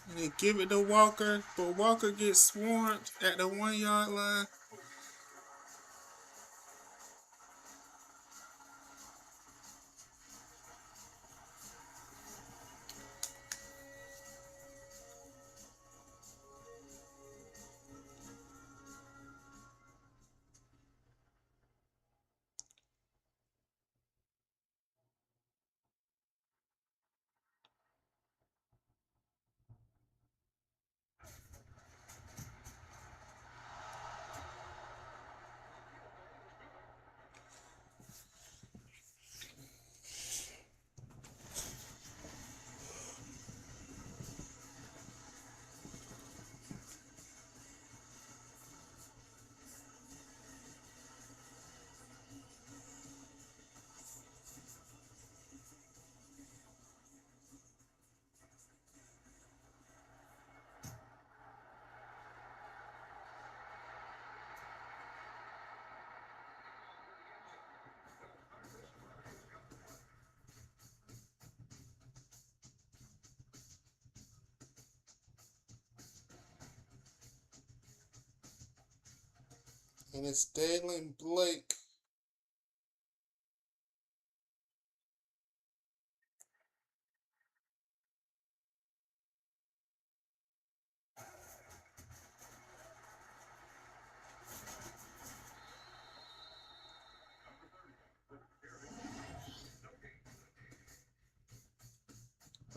And they give it to Walker, but Walker gets swarmed at the 1 yard line. And it's Dalen Blake.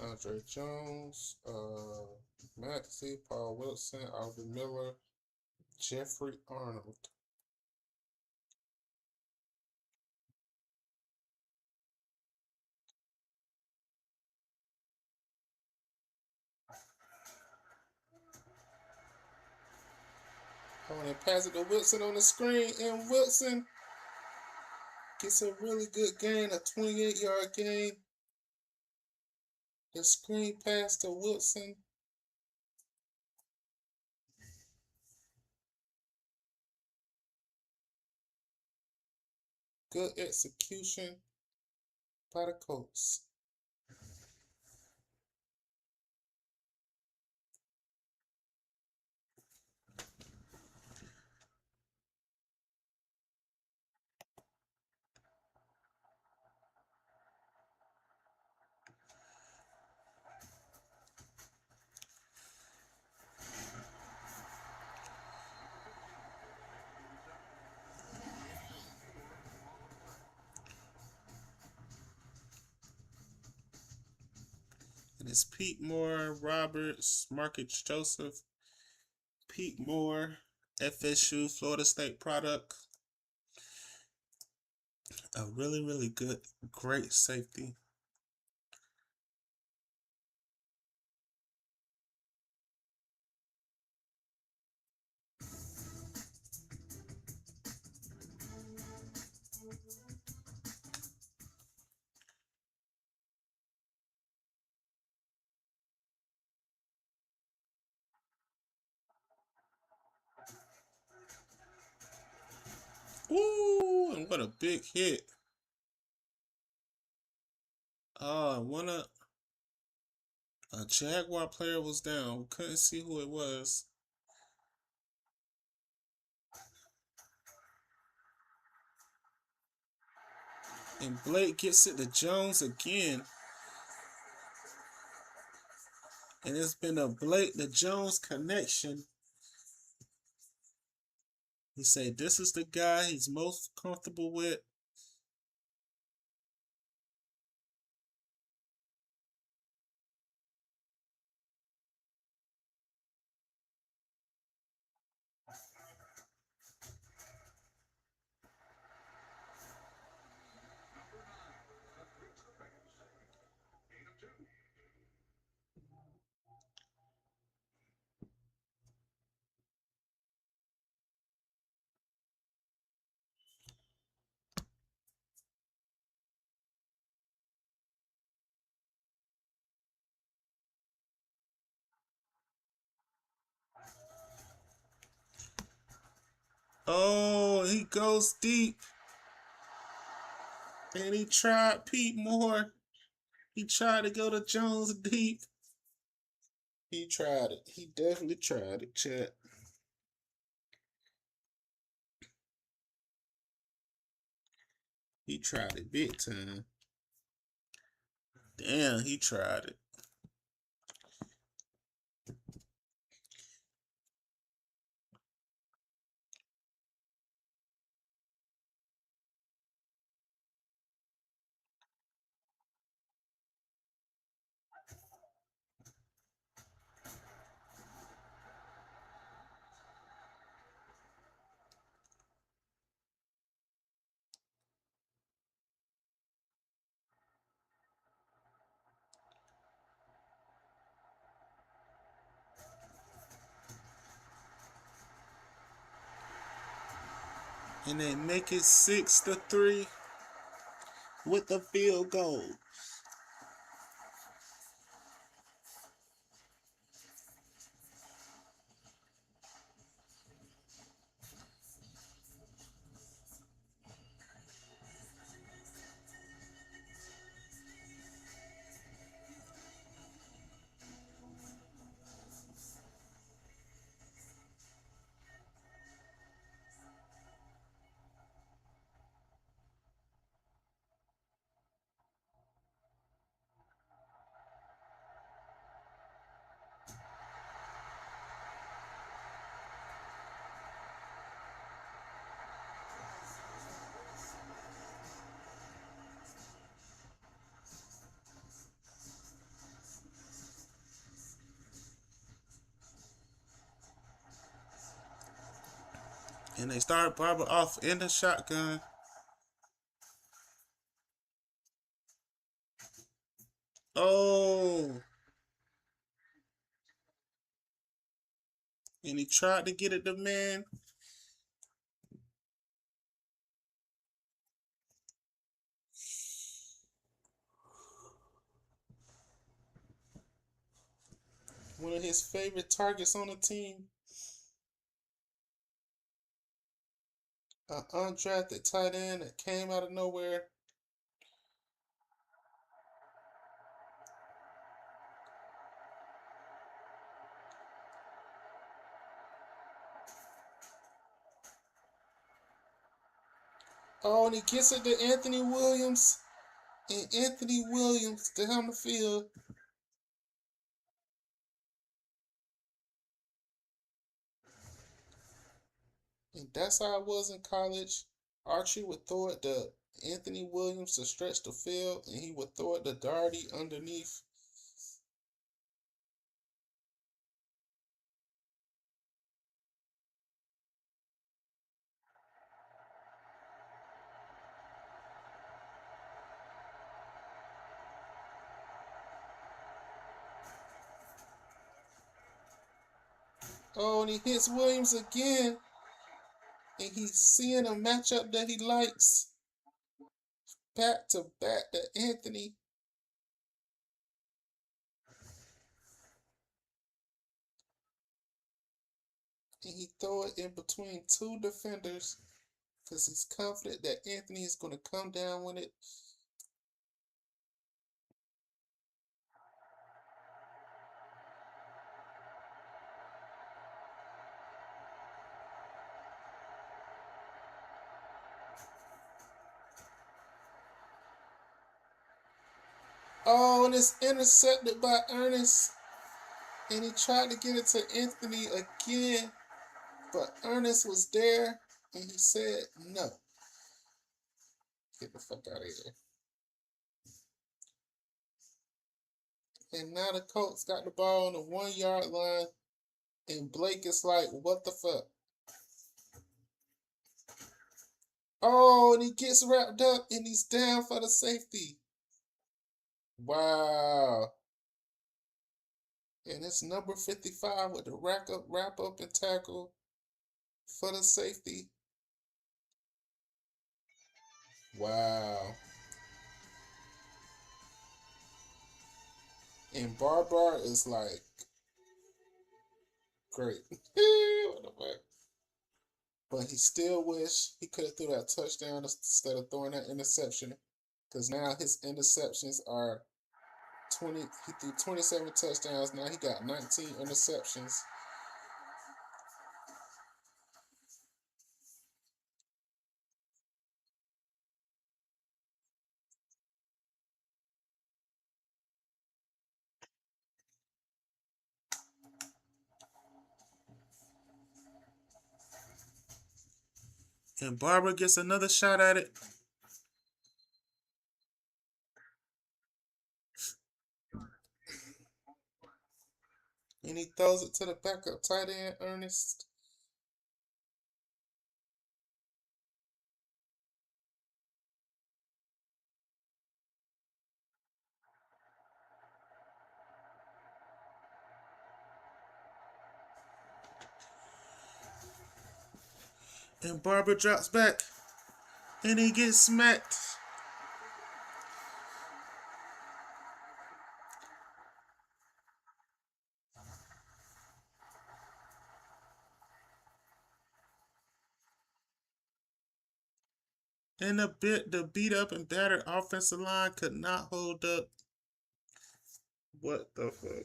Andre Jones, Maxey, Paul Wilson, Alvin Miller, Jeffrey Arnold. Oh, and pass it to Wilson on the screen, and Wilson gets a really good gain, a 28-yard gain. The screen pass to Wilson. Good execution by the Colts. And it's Pete Moore, Roberts, Marcus Joseph, Pete Moore, FSU, Florida State product. A really, really good, great safety. Ooh, and what a big hit. A Jaguar player was down. We couldn't see who it was. And Blake gets it to Jones again. And it's been a Blake to Jones connection. He said this is the guy he's most comfortable with. Oh, he goes deep. And he tried Pete Moore. He tried to go to Jones deep. He tried it. He definitely tried it, chat. He tried it big time. Damn, he tried it. And they make it 6-3 with the field goal. And they start Barber off in the shotgun. Oh. And he tried to get at the man. One of his favorite targets on the team. An undrafted tight end that came out of nowhere. Oh, and he gets it to Anthony Williams. And Anthony Williams down the field. And that's how it was in college. Archie would throw it to Anthony Williams to stretch the field, and he would throw it to Darty underneath. Oh, and he hits Williams again. And he's seeing a matchup that he likes. Back to back to Anthony. And he throw it in between two defenders because he's confident that Anthony is going to come down with it. Oh, and it's intercepted by Ernest. And he tried to get it to Anthony again. But Ernest was there. And he said no. Get the fuck out of here. And now the Colts got the ball on the 1 yard line. And Blake is like, what the fuck? Oh, and he gets wrapped up and he's down for the safety. Wow. And it's number 55 with the wrap up and tackle for the safety. Wow. And Barber is like, great. What the fuck? But he still wish he could have threw that touchdown instead of throwing that interception. Because now his interceptions are 20. He threw 27 touchdowns. Now he got 19 interceptions. And Barber gets another shot at it. And he throws it to the backup tight end, Ernest. And Barber drops back. And he gets smacked. And the beat up and battered offensive line could not hold up. What the fuck?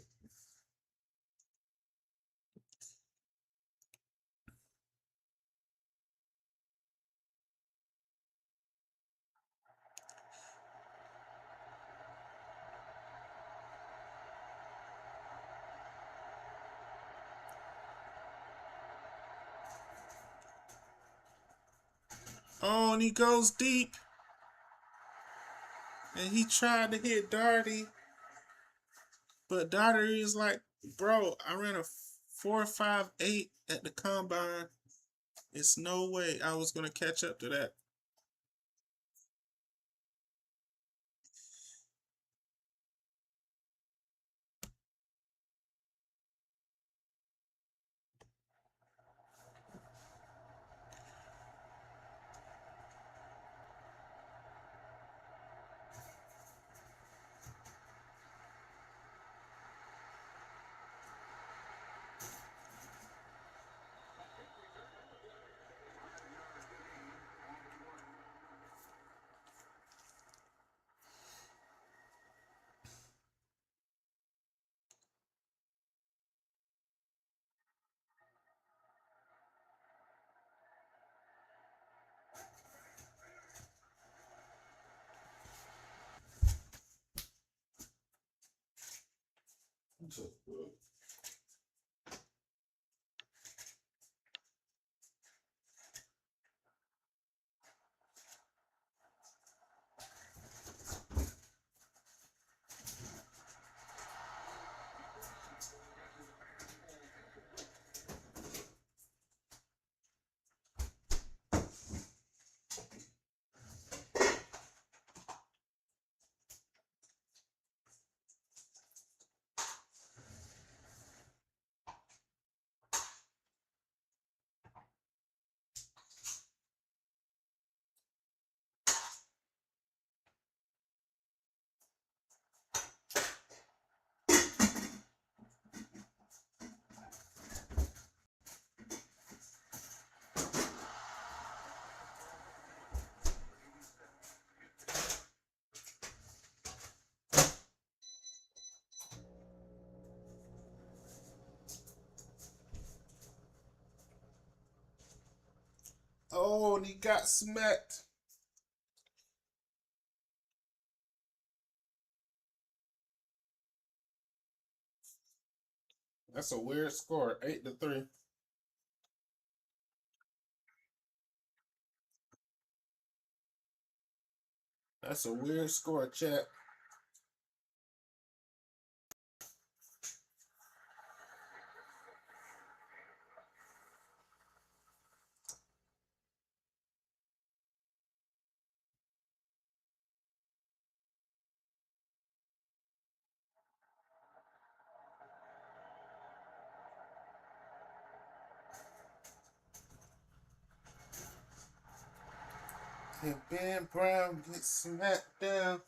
Oh, and he goes deep. And he tried to hit Darty. But Darty is like, bro, I ran a 4.58 at the combine. It's no way I was gonna catch up to that. Oh, and he got smacked. That's a weird score. 8-3. That's a weird score, chat. And Ben Brown gets smacked down.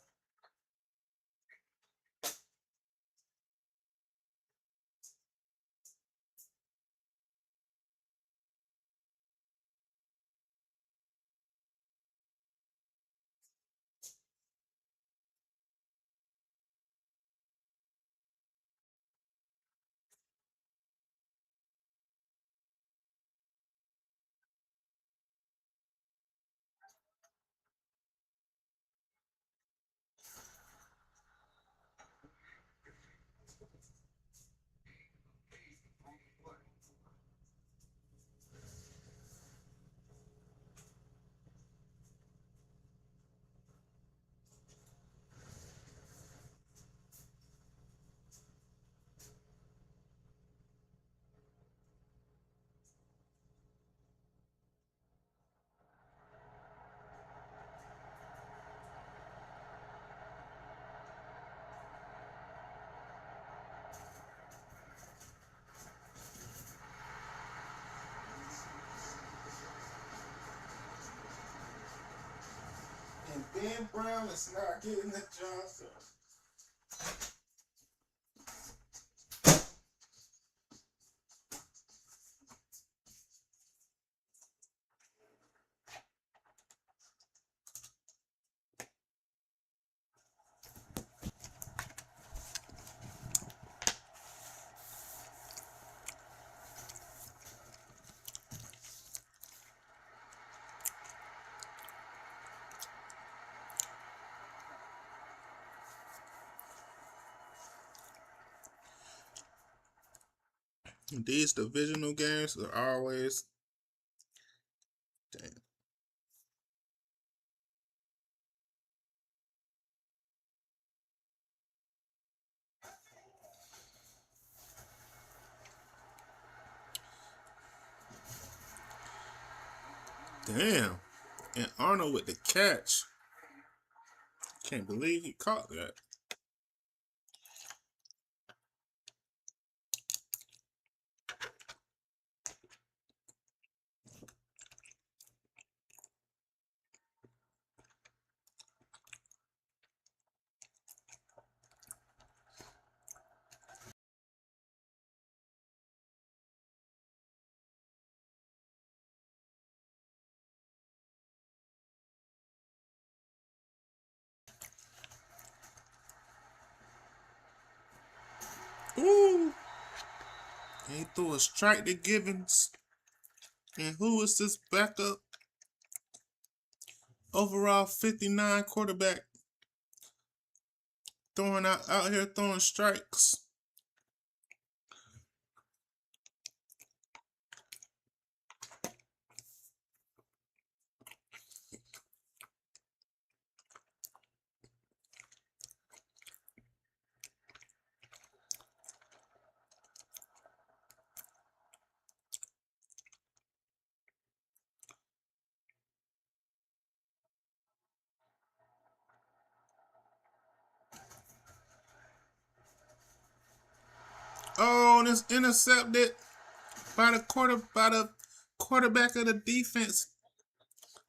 And Ben Brown is not getting the job done. These divisional games are always damn. Damn. And Arnold with the catch. Can't believe he caught that. Ooh. And he threw a strike to Givens. And who is this backup? Overall 59 quarterback. Throwing out here throwing strikes. Oh, and it's intercepted by the quarterback of the defense,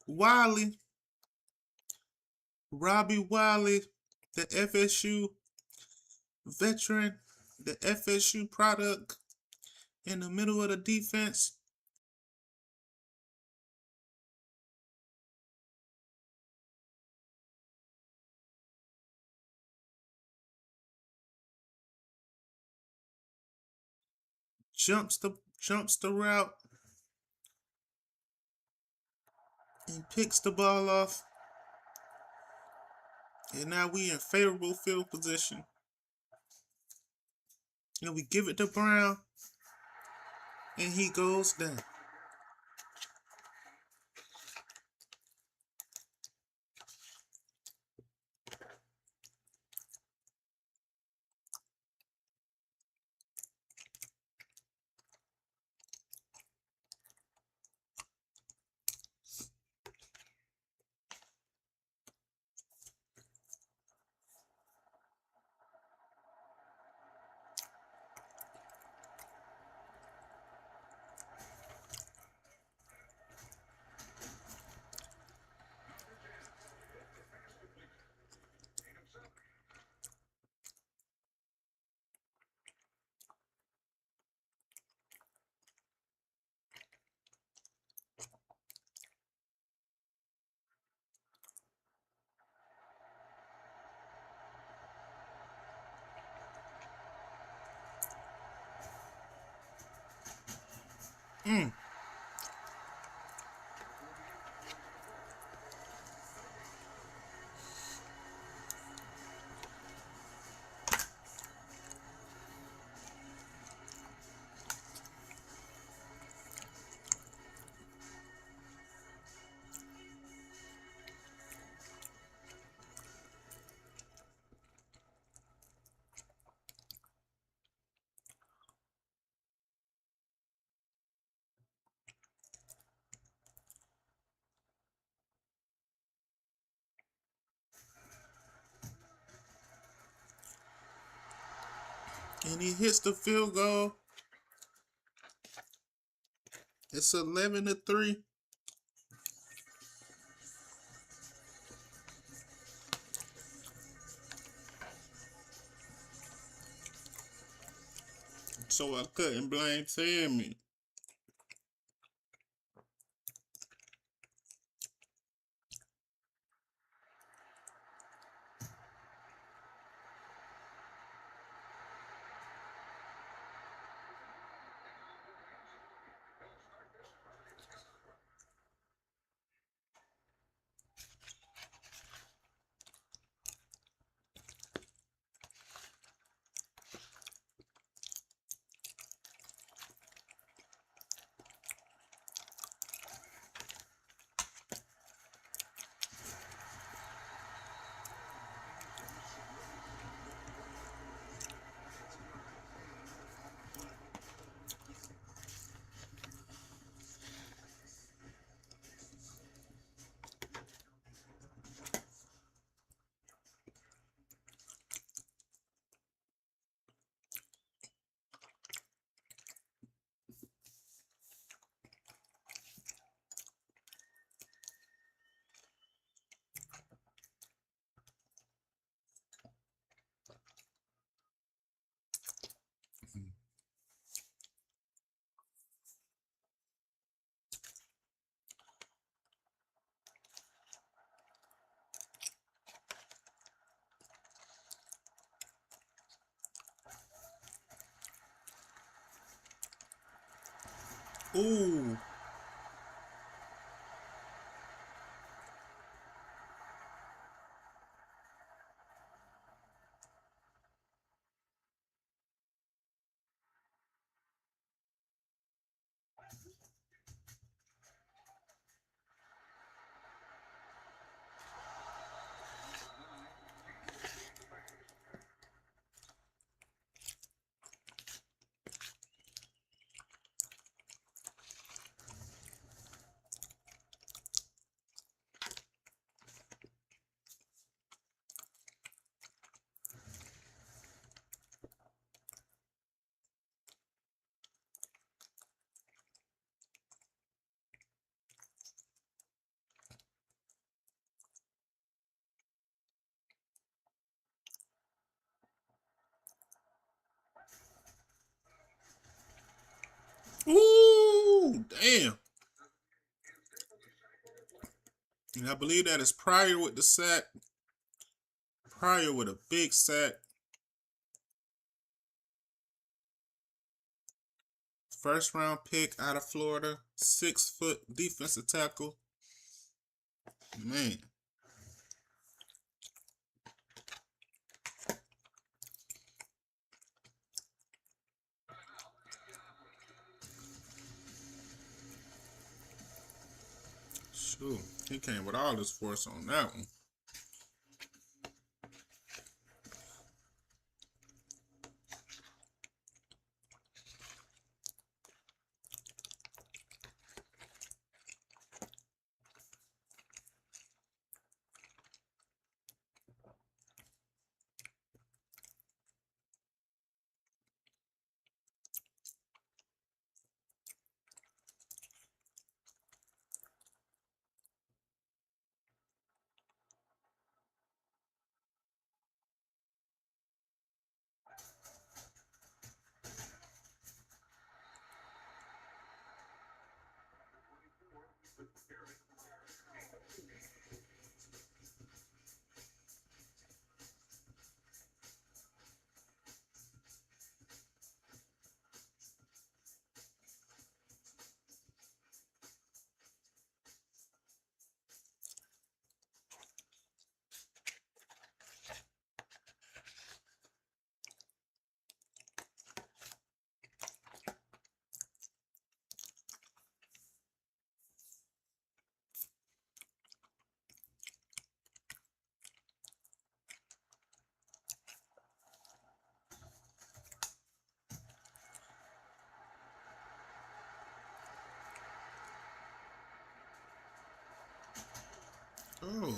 Wiley. Robbie Wiley, the FSU veteran, the FSU product in the middle of the defense. Jumps the route and picks the ball off. And now we in favorable field position. And we give it to Brown. And he goes down. And he hits the field goal. It's 11-3. So I couldn't blame Sammy. Ooh. Ooh, damn. And I believe that is Pryor with the sack. Pryor with a big sack. First round pick out of Florida. 6-foot defensive tackle. Man. Shoot. He came with all his force on that one. Oh.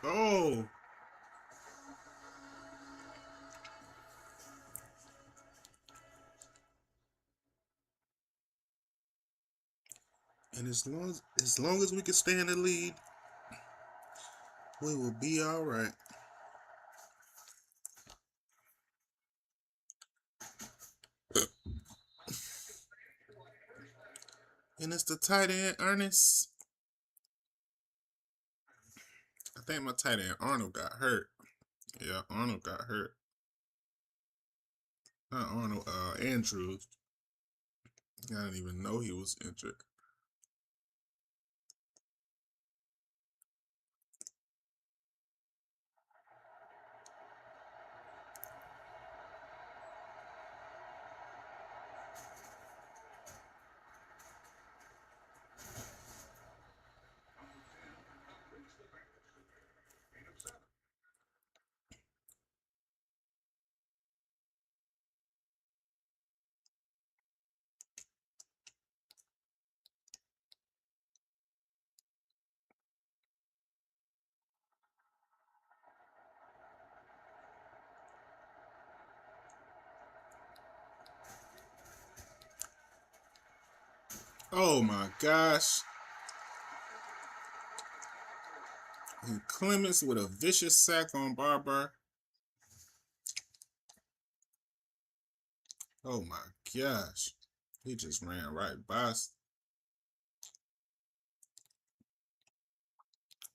Oh. And as long as we can stay in the lead, we will be all right. And it's the tight end, Ernest. think my tight end Arnold got hurt. Yeah, Arnold got hurt. Not Arnold, Andrews. I didn't even know he was injured. Oh my gosh. And Clemens with a vicious sack on Barber. Oh my gosh. He just ran right by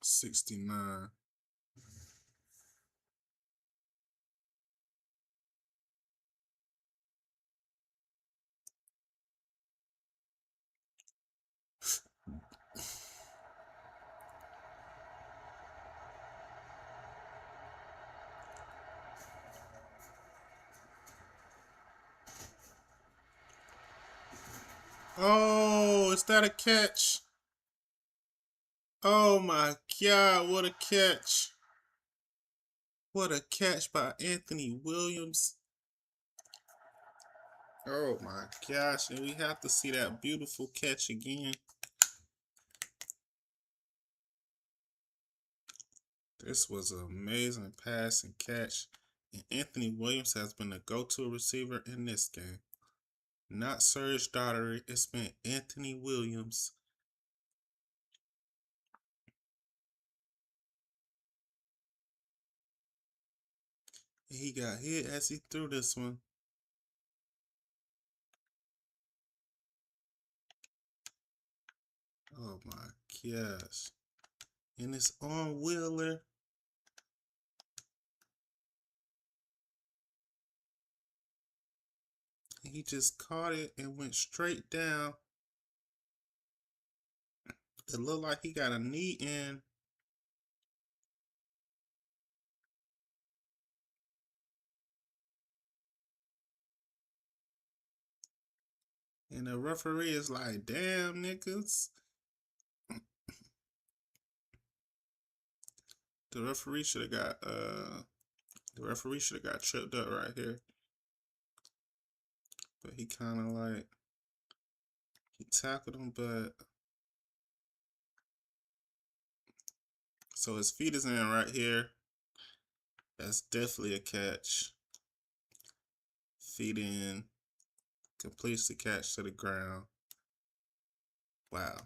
69. Oh, is that a catch? Oh my God, what a catch. What a catch by Anthony Williams. Oh my gosh, and we have to see that beautiful catch again. This was an amazing pass and catch, and Anthony Williams has been the go-to receiver in this game. Not Serge Daughtery, it's been Anthony Williams. He got hit as he threw this one. Oh my gosh. And it's on Wheeler. He just caught it and went straight down. It looked like he got a knee in. And the referee is like, damn, niggas. The referee should have got tripped up right here. But he kinda like he tackled him, but so his feet is in right here. That's definitely a catch. Feet in, completes the catch to the ground. Wow.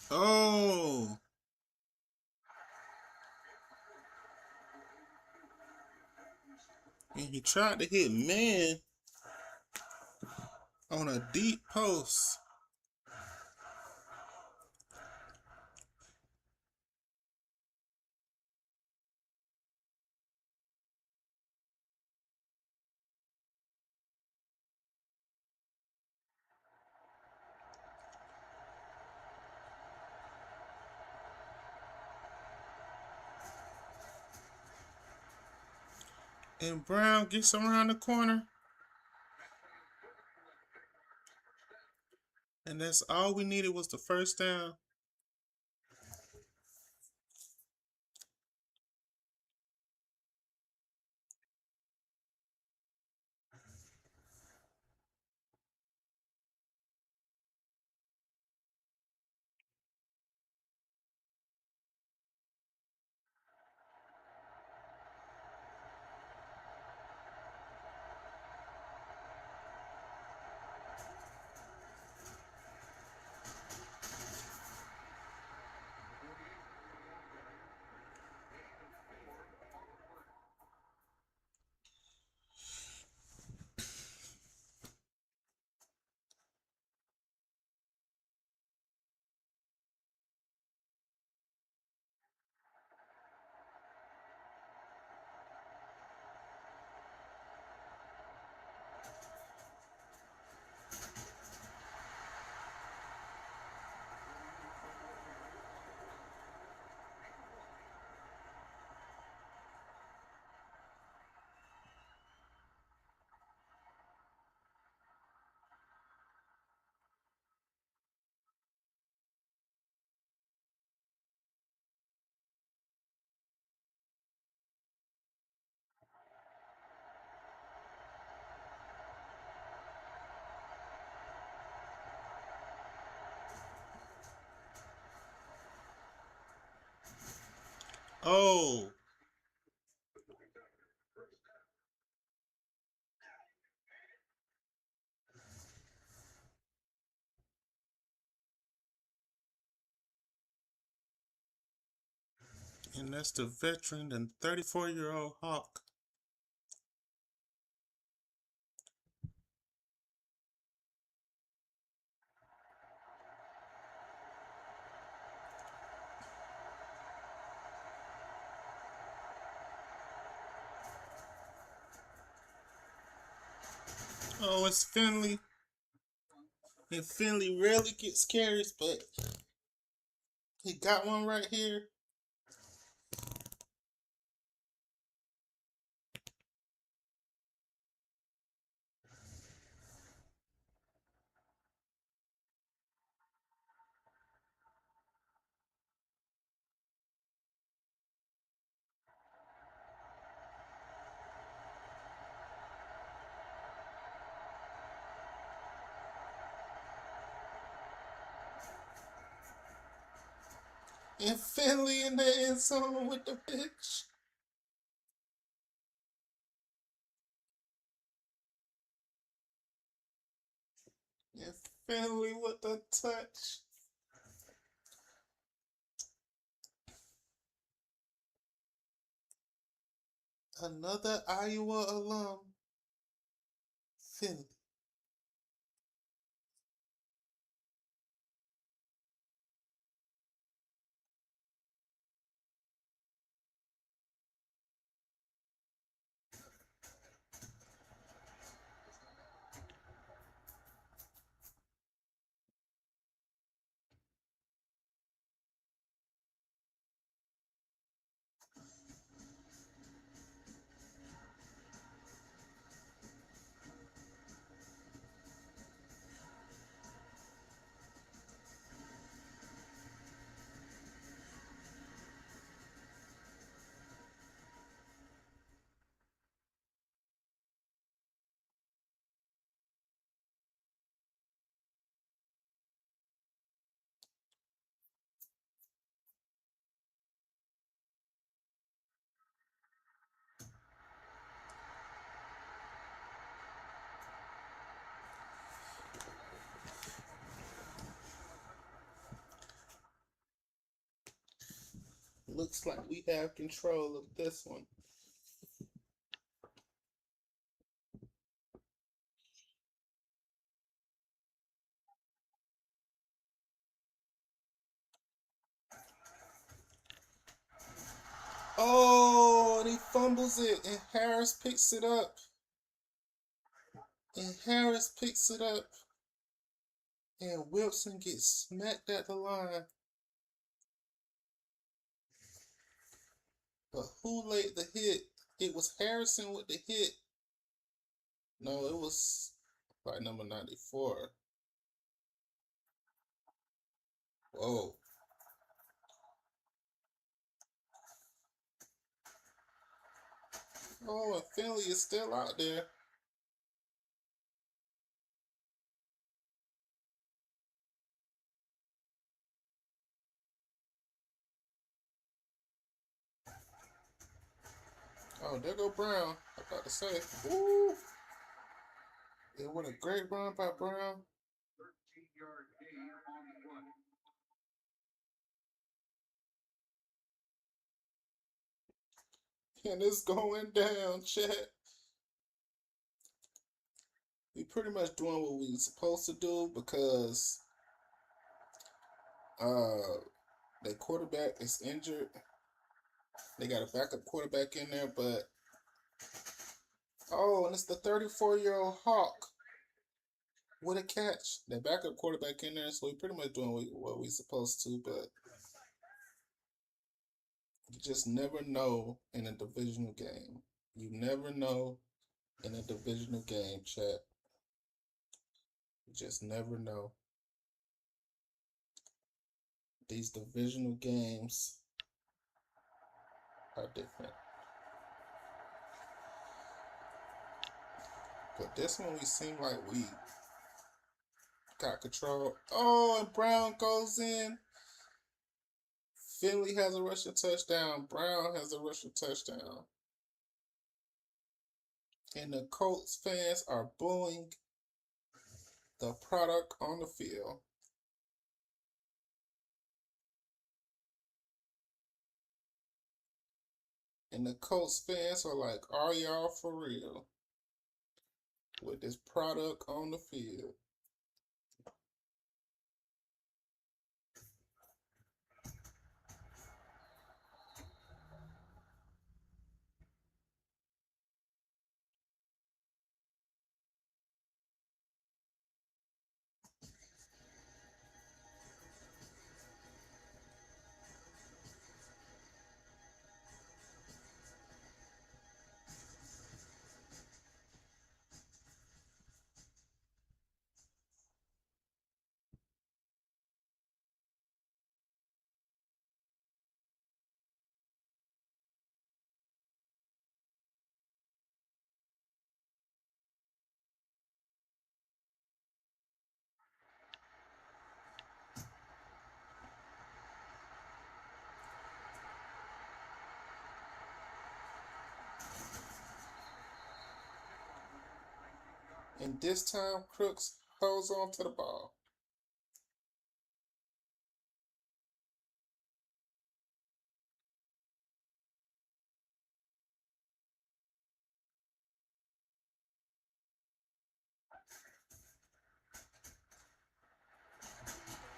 Oh, and he tried to hit man on a deep post. And Brown gets around the corner. And that's all we needed was the first down. Oh. And that's the veteran and 34-year-old Hawk. Oh, it's Finley. And Finley rarely gets carries, but he got one right here. And Finley in the end zone with the pitch. And Finley with the touch. Another Iowa alum, Finley. Looks like we have control of this one. Oh, and he fumbles it, and Harris picks it up. And Harris picks it up. And Wilson gets smacked at the line. But who laid the hit? It was Harrison with the hit. No, it was by number 94. Whoa. Oh, and Finley is still out there. Oh, there go Brown. I was about to say. Woo! It was a great run by Brown. 13-yard gain on the run. And it's going down, chat. We pretty much doing what we supposed to do because their quarterback is injured. They got a backup quarterback in there, but oh, and it's the 34-year-old Hawk with a catch. Their backup quarterback in there, so we pretty much doing what we supposed to, but you just never know in a divisional game. You never know in a divisional game, chat. You just never know. These divisional games are different. But this one we seem like we got control. Oh, and Brown goes in. Finley has a rushing touchdown. Brown has a rushing touchdown. And the Colts fans are booing the product on the field. And the Colts fans are like, are y'all for real with this product on the field? And this time, Crooks holds on to the ball.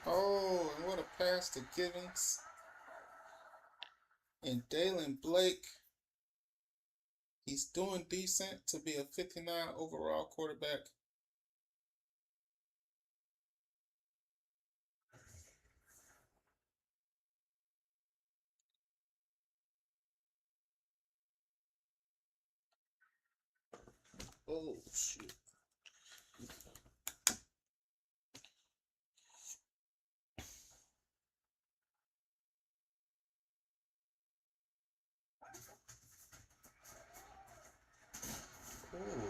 Oh, and what a pass to Givens. And Dalen Blake, he's doing decent to be a 59 overall quarterback. Oh, shit. Oh.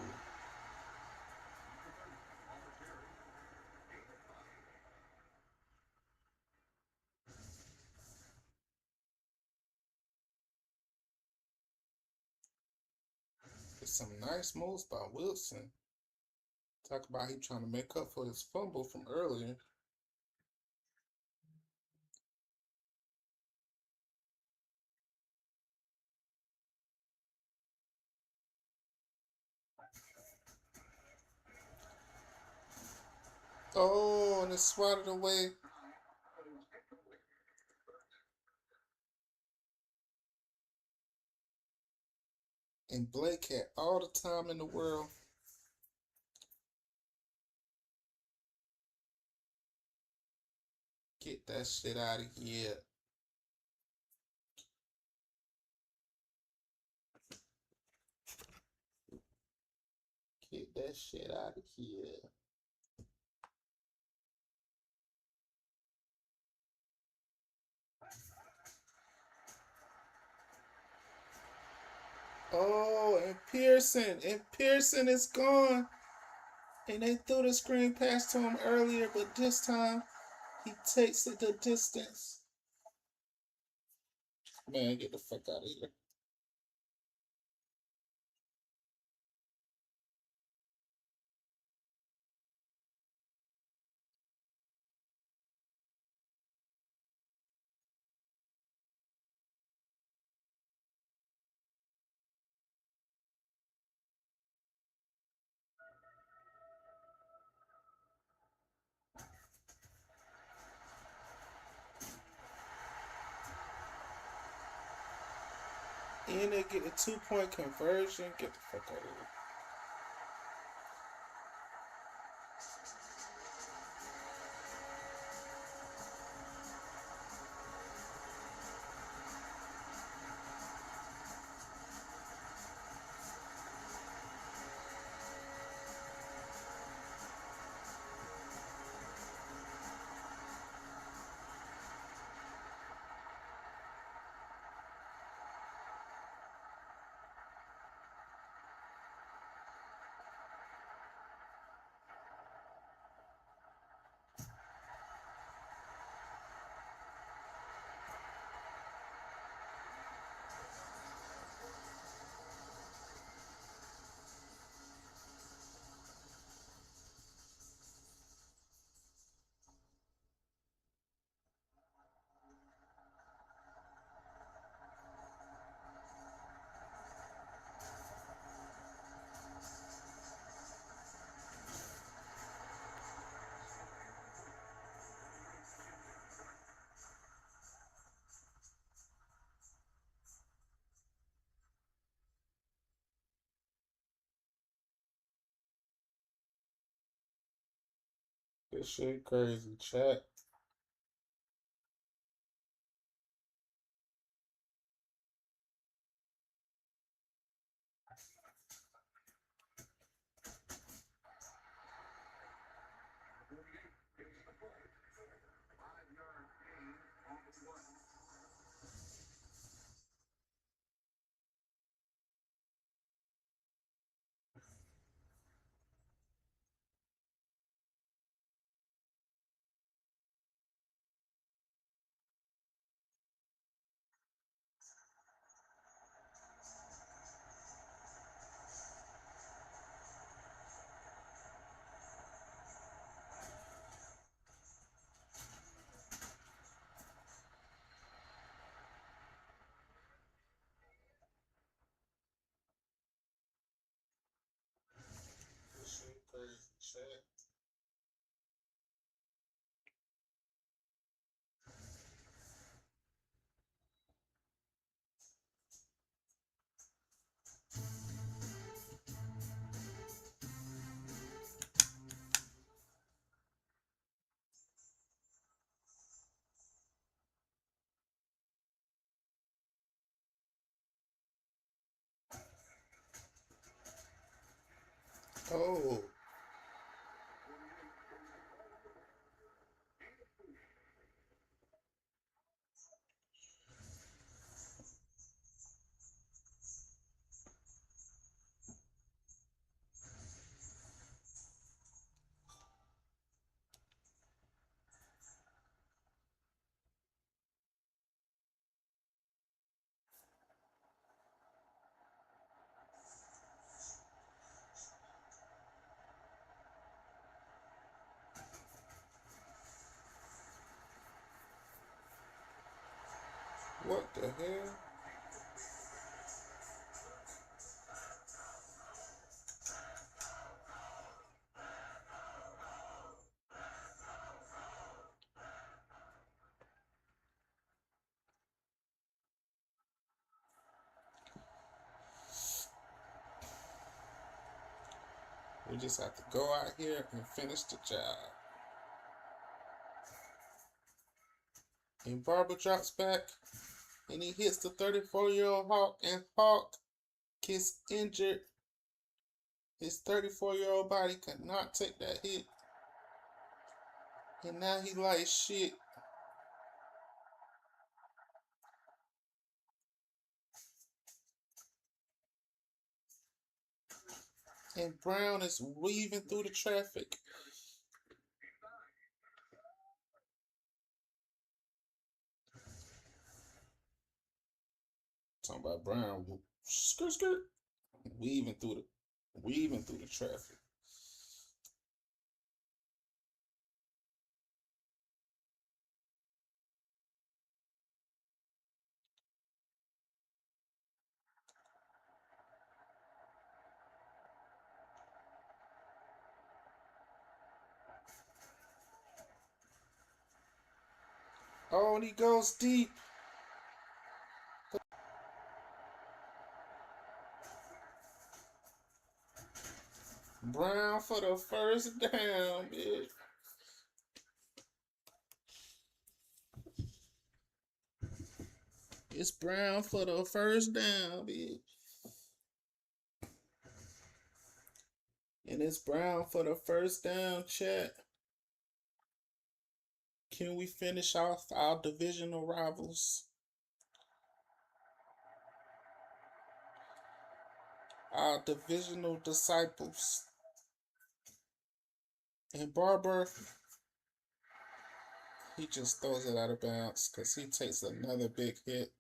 It's some nice moves by Wilson. Talk about he trying to make up for his fumble from earlier. Oh, and it swatted away. And Blake had all the time in the world. Get that shit out of here. Get that shit out of here. Oh, and Pearson is gone. And they threw the screen pass to him earlier, but this time he takes it the distance. Man, get the fuck out of here. And they get a 2-point conversion. Get the fuck out of here. This shit crazy, chat. This shit crazy, chat. Oh, what the hell? We just have to go out here and finish the job. And Barber drops back and he hits the 34-year-old Hawk, and Hawk gets injured. His 34-year-old body could not take that hit. And now he like shit. And Brown is weaving through the traffic. Talking about Brown, skirt, skirt, weaving through the traffic. Oh, and he goes deep. Brown for the first down, bitch. It's Brown for the first down, bitch. And it's Brown for the first down, chat. Can we finish off our divisional rivals? Our divisional disciples. And Barber, he just throws it out of bounds because he takes another big hit.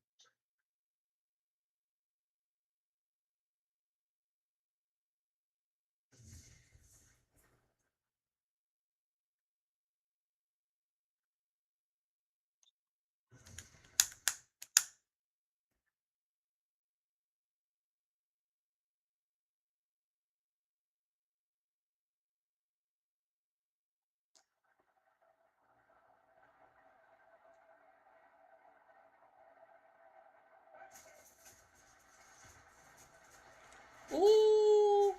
Ooh!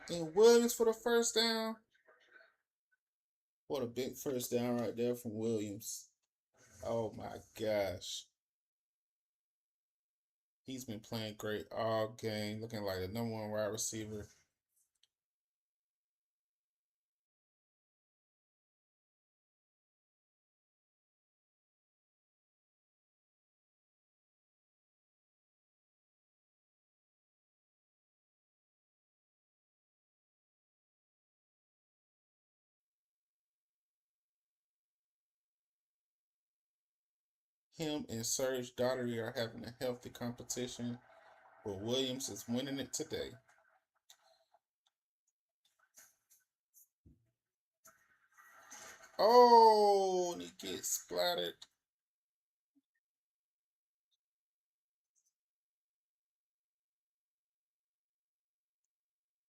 And Williams for the first down. What a big first down right there from Williams. Oh my gosh. He's been playing great all game, looking like the #1 wide receiver. Him and Serge Daugherty are having a healthy competition, but Williams is winning it today. Oh, and he gets splattered.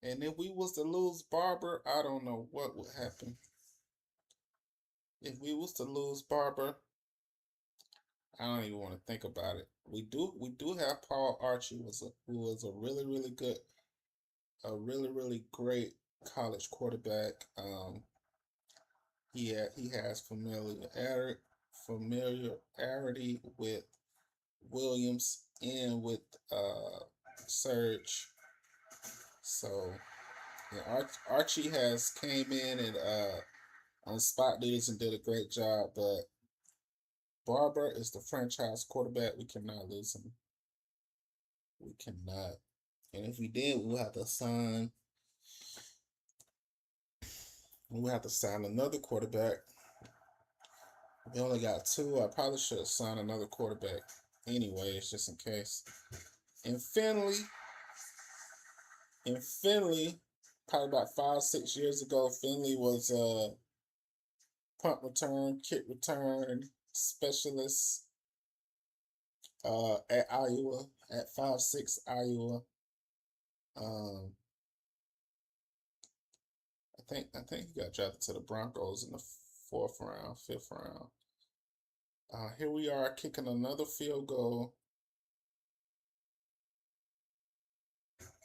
And if we was to lose Barber, I don't know what would happen. If we was to lose Barber, I don't even want to think about it. We do have Paul Archie, who was a really good, a really great college quarterback. He has familiarity with Williams and with Serge. So yeah, Archie has came in and on spot duties and did a great job, but Barber is the franchise quarterback. We cannot lose him. We cannot. And if we did, we'll have to sign another quarterback. We only got two. I probably should have signed another quarterback anyways, just in case. In Finley, probably about 5, 6 years ago, Finley was a punt return, kick return specialist at Iowa, at 5'6" Iowa. Um, I think he got drafted to the Broncos in the 4th round, 5th round. Here we are kicking another field goal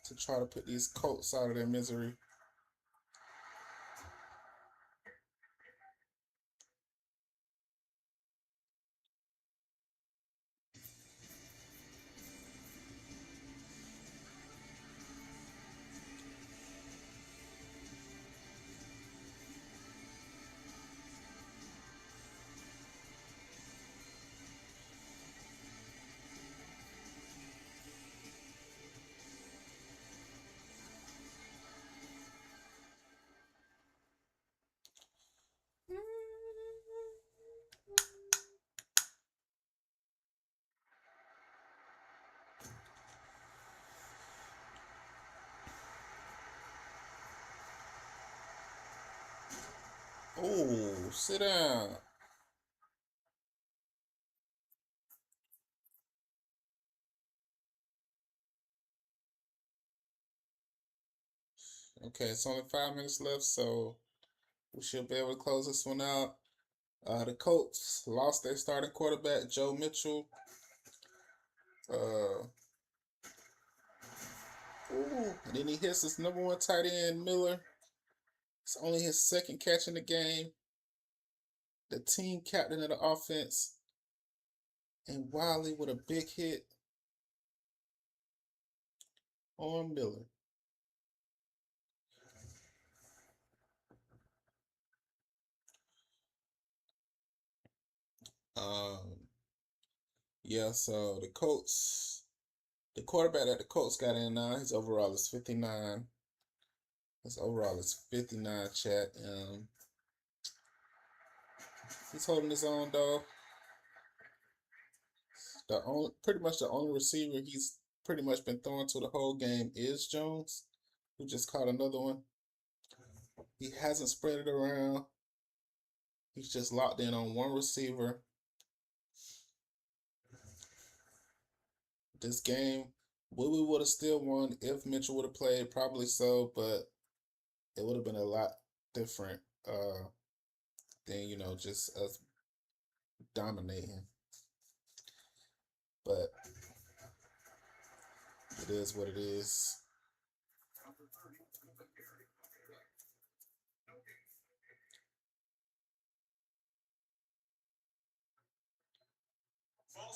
to try to put these Colts out of their misery. Oh, sit down. Okay, it's only 5 minutes left, so we should be able to close this one out. The Colts lost their starting quarterback, Joe Mitchell. Uh, and then he hits his #1 tight end, Miller. It's only his second catch in the game. The team captain of the offense, and Wiley with a big hit on Miller. Yeah, so the quarterback that the Colts got in now, his overall is 59. His overall is 59, chat. He's holding his own, though. Pretty much the only receiver he's pretty much been throwing to the whole game is Jones, who just caught another one. He hasn't spread it around. He's just locked in on one receiver. This game, we would have still won if Mitchell would have played, probably so, but it would have been a lot different than, just us dominating. But it is what it is.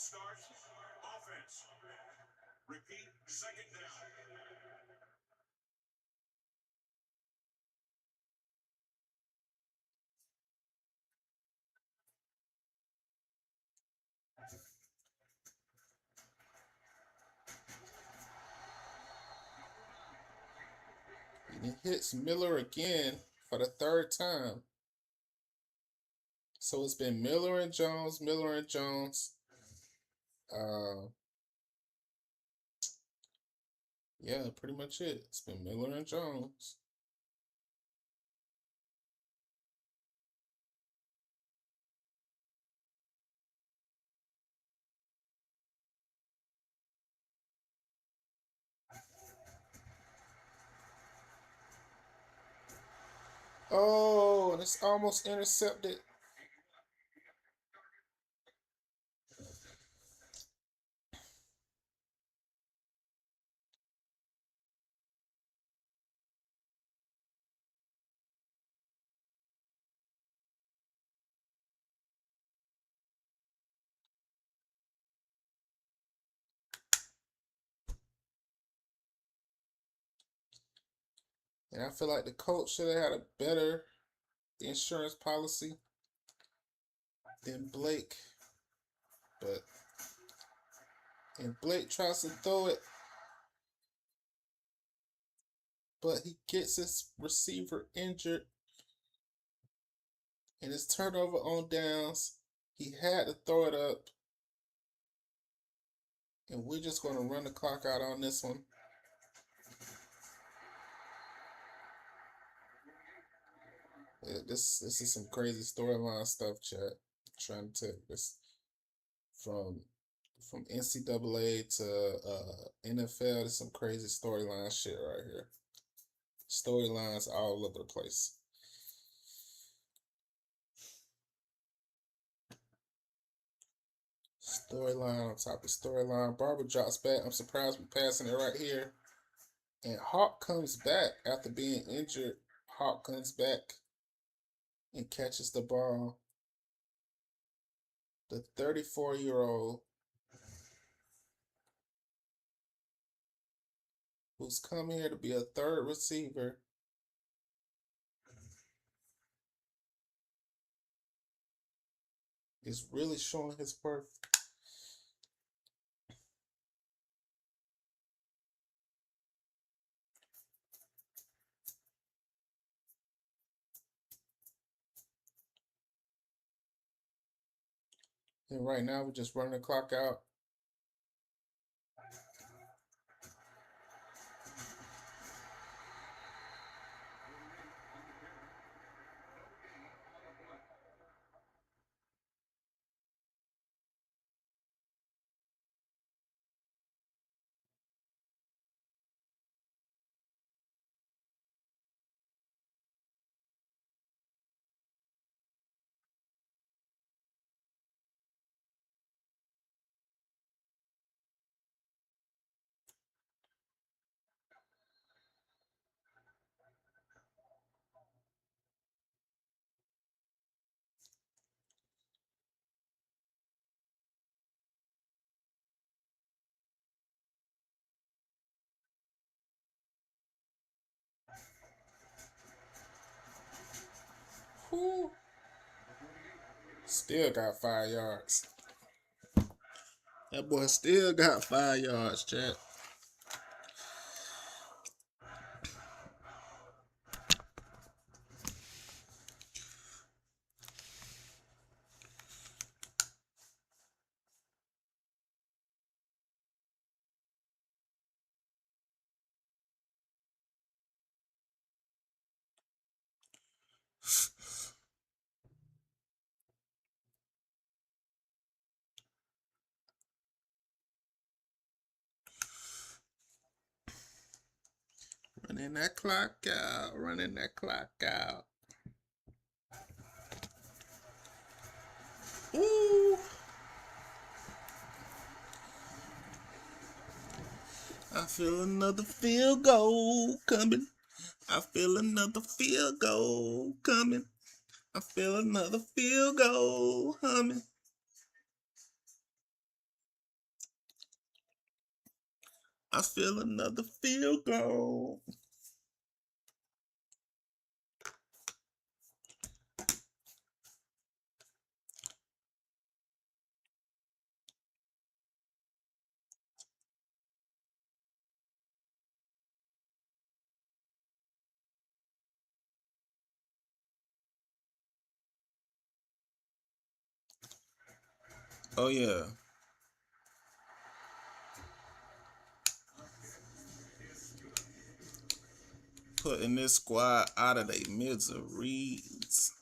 start. Offense. Repeat, second down. And he hits Miller again for the third time. So it's been Miller and Jones, Miller and Jones. Yeah, pretty much it. It's been Miller and Jones. Oh, and it's almost intercepted. And I feel like the coach should have had a better insurance policy than Blake. And Blake tries to throw it, but he gets his receiver injured. And his turnover on downs, he had to throw it up. And we're just going to run the clock out on this one. Yeah, this is some crazy storyline stuff, chat. I'm trying to take this from NCAA to NFL. There's some crazy storyline shit right here. Storylines all over the place. Storyline on top of storyline. Barber drops back. I'm surprised we're passing it right here. And Hawk comes back after being injured. Hawk comes back and catches the ball. The 34-year-old who's come here to be a third receiver is really showing his worth. And right now we're just running the clock out. Whew. Still got 5 yards. That boy still got 5 yards, chat. Running that clock out. Running that clock out. Ooh. I feel another field goal coming. I feel another field goal coming. I feel another field goal humming. I feel another field goal. Oh, yeah. Putting this squad out of their miseries.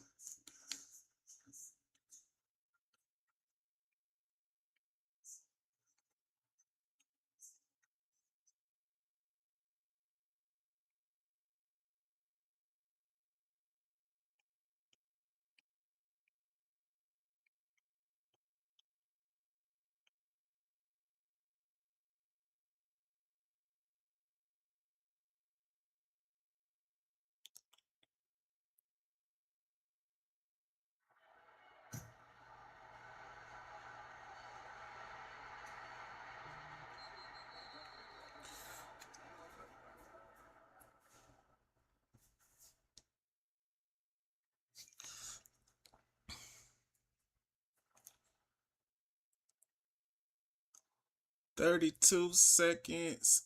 "32 seconds.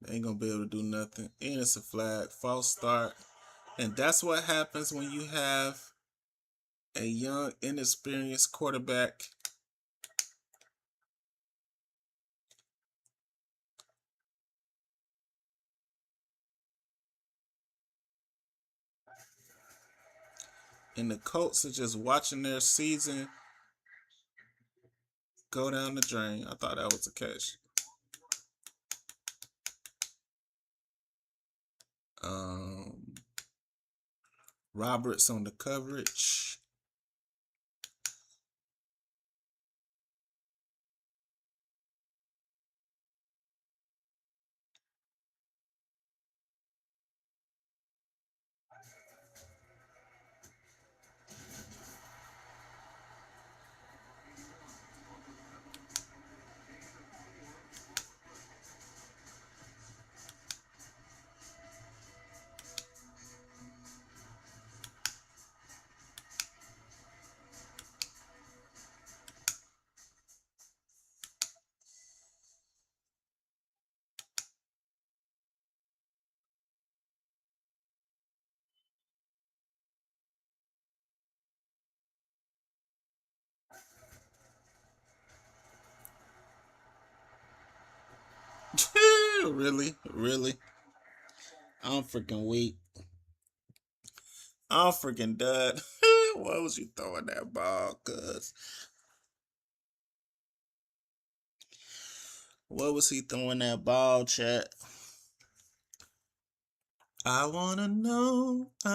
They ain't gonna be able to do nothing. And it's a flag. False start. And that's what happens when you have a young, inexperienced quarterback. And the Colts are just watching their season go down the drain. I thought that was a catch. Roberts on the coverage. Really? Really? I'm freaking weak. I'm freaking done. Why was you throwing that ball, cuz? What was he throwing that ball, chat? I wanna know where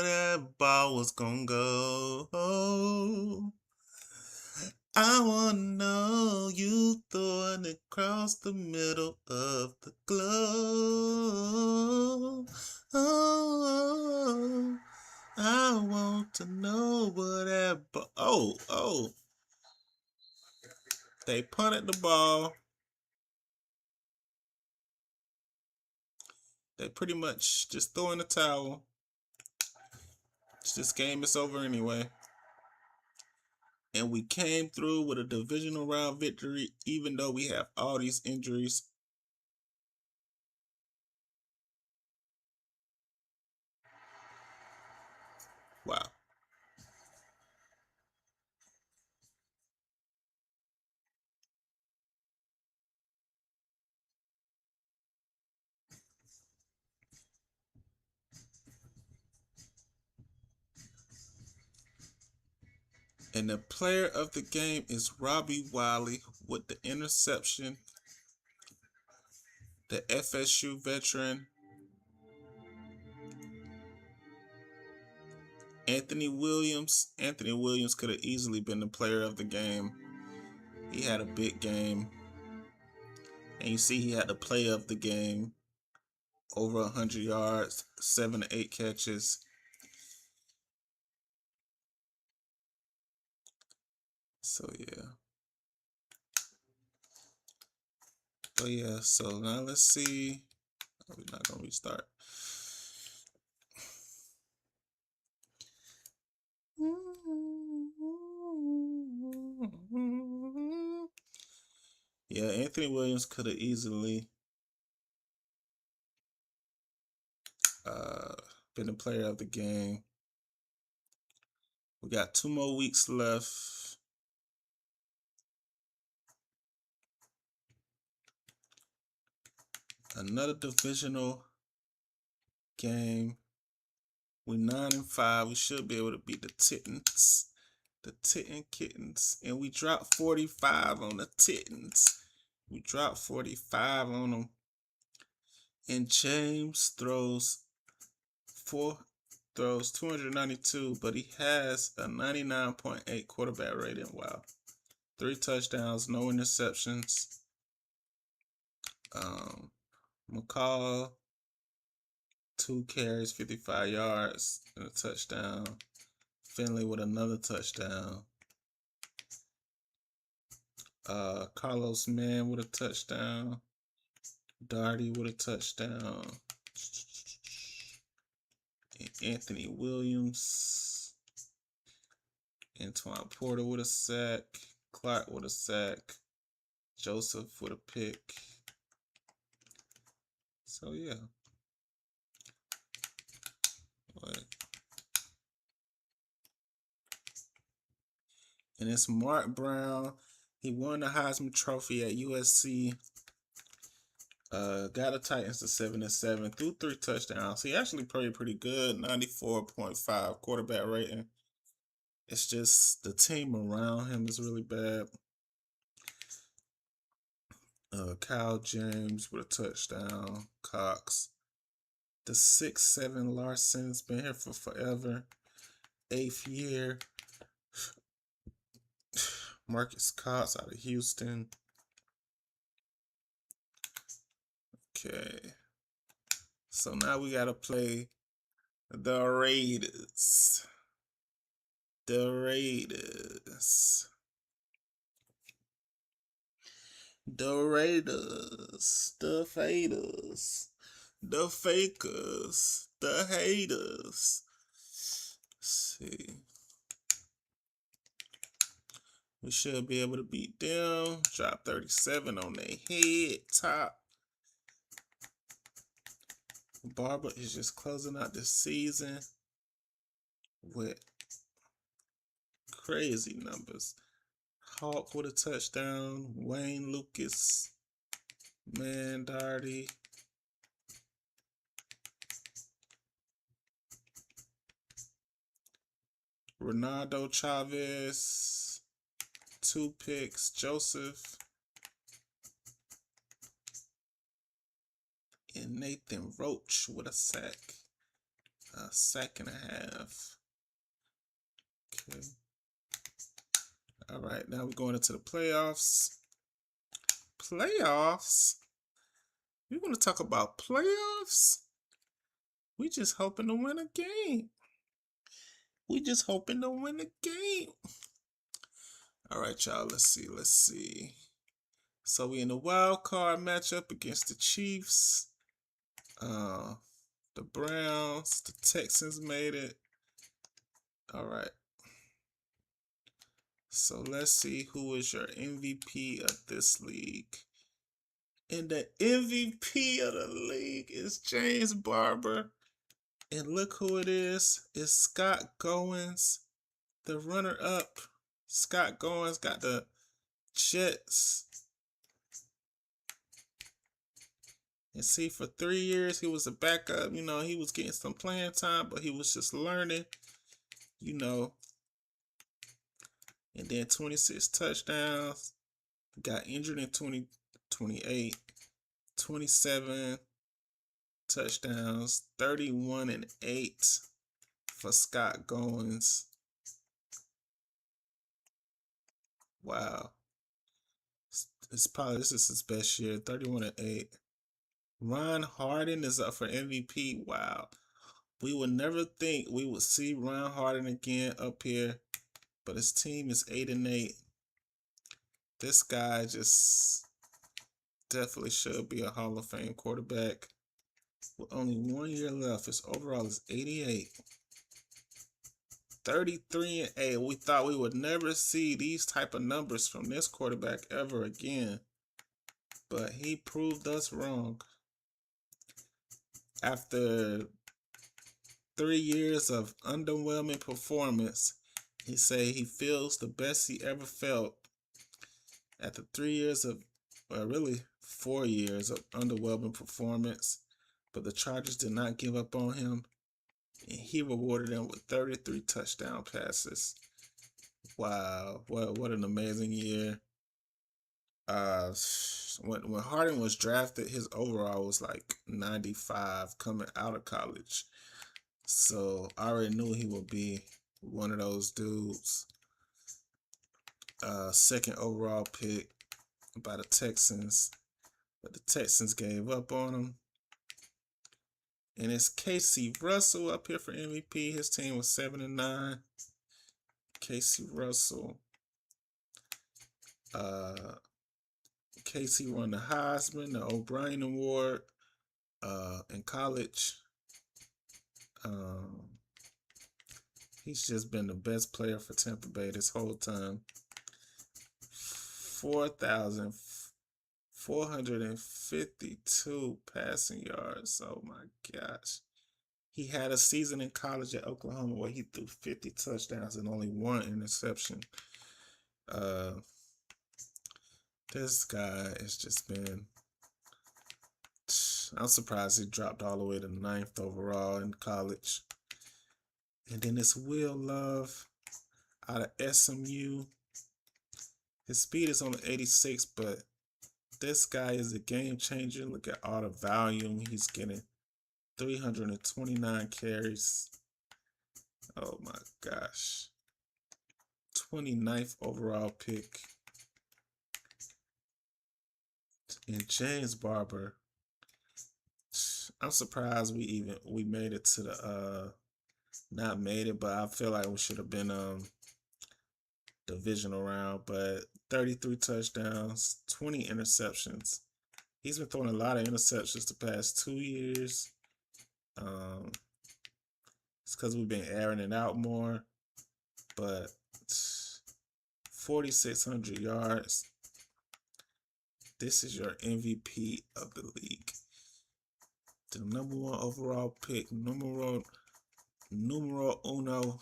that ball was gonna go. I wanna know you throwing it across the middle of the globe. Oh, I want to know where that ball. Oh. They punted the ball. They pretty much just throw in the towel. This game is over anyway. And we came through with a divisional round victory, even though we have all these injuries. Wow. And the player of the game is Robbie Wiley with the interception. The FSU veteran Anthony Williams. Anthony Williams could have easily been the player of the game. He had a big game. And you see he had the play of the game. Over 100 yards, 7 to 8 catches. So, yeah. But yeah, so now let's see. Oh, we're not gonna restart. Yeah, Anthony Williams could have easily been the player of the game. We got 2 more weeks left. Another divisional game. We 9-5. We should be able to beat the Titans. The Titan Kittens. And we dropped 45 on the Titans. We dropped 45 on them. And James throws 292, but he has a 99.8 quarterback rating. Wow. 3 touchdowns, no interceptions. McCall, 2 carries, 55 yards, and a touchdown. Finley with another touchdown. Carlos Mann with a touchdown. Darty with a touchdown. And Anthony Williams. Antoine Porter with a sack. Clark with a sack. Joseph with a pick. So yeah. And it's Mark Brown. He won the Heisman Trophy at USC. Got the Titans to 7-7, threw 3 touchdowns. He actually played pretty good, 94.5 quarterback rating. It's just the team around him is really bad. Kyle James with a touchdown. Cox. The 6'7" Larson's been here for forever. 8th year. Marcus Cox out of Houston. Okay. So now we got to play the Raiders. The Raiders. The Raiders. The Faders. The Fakers. The Haters. Let's see. We should be able to beat them. Drop 37 on their head top. Barber is just closing out the season with crazy numbers. Hawk with a touchdown. Wayne Lucas. Darty. Ronaldo Chavez. 2 picks. Joseph. And Nathan Roach with a sack. A sack and a half. Okay. All right, now we're going into the playoffs. Playoffs? We're going to talk about playoffs? We just hoping to win a game. We just hoping to win a game. All right, y'all, let's see. So we in the wild card matchup against the Chiefs. The Browns, the Texans made it. All right. So let's see who is your MVP of this league. And the MVP of the league is James Barber. And look who it is. It's Scott Goins. The runner-up, Scott Goins, got the Jets. And see, for 3 years, he was a backup. You know, he was getting some playing time, but he was just learning, you know. And then 26 touchdowns. Got injured in 2028. 27 touchdowns. 31-8 for Scott Goins. Wow. This is his best year. 31-8. Ron Harden is up for MVP. Wow. We would never think we would see Ron Harden again up here, but his team is 8-8. This guy just definitely should be a Hall of Fame quarterback. With only 1 year left, his overall is 88. 33-8. We thought we would never see these type of numbers from this quarterback ever again. But he proved us wrong. After 3 years of underwhelming performance, he say he feels the best he ever felt. After 3 years of, well, really 4 years of underwhelming performance, but the Chargers did not give up on him, and he rewarded them with 33 touchdown passes. Wow, what an amazing year. When Harden was drafted, his overall was like 95 coming out of college. So I already knew he would be one of those dudes. Second overall pick by the Texans, but the Texans gave up on him. And it's Casey Russell up here for MVP. His team was 7-9. Casey Russell. Casey won the Heisman, the O'Brien Award in college. He's just been the best player for Tampa Bay this whole time. 4,452 passing yards. Oh my gosh. He had a season in college at Oklahoma where he threw 50 touchdowns and only 1 interception. This guy has just been... I'm surprised he dropped all the way to 9th overall in college. And then it's Will Love out of SMU. His speed is only 86, but this guy is a game changer. Look at all the volume he's getting. 329 carries. Oh my gosh. 29th overall pick. And James Barber. I'm surprised we made it to the not made it, but I feel like we should have been divisional round. But 33 touchdowns, 20 interceptions. He's been throwing a lot of interceptions the past 2 years. It's because we've been airing it out more. But 4,600 yards. This is your MVP of the league. The number 1 overall pick, numero uno.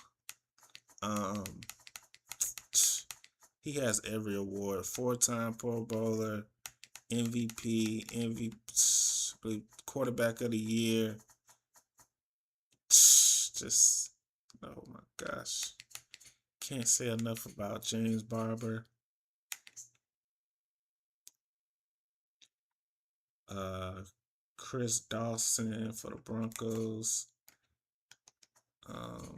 He has every award. 4-time Pro Bowler, MVP, quarterback of the year. Just, oh my gosh. Can't say enough about James Barber. Chris Dawson for the Broncos. Out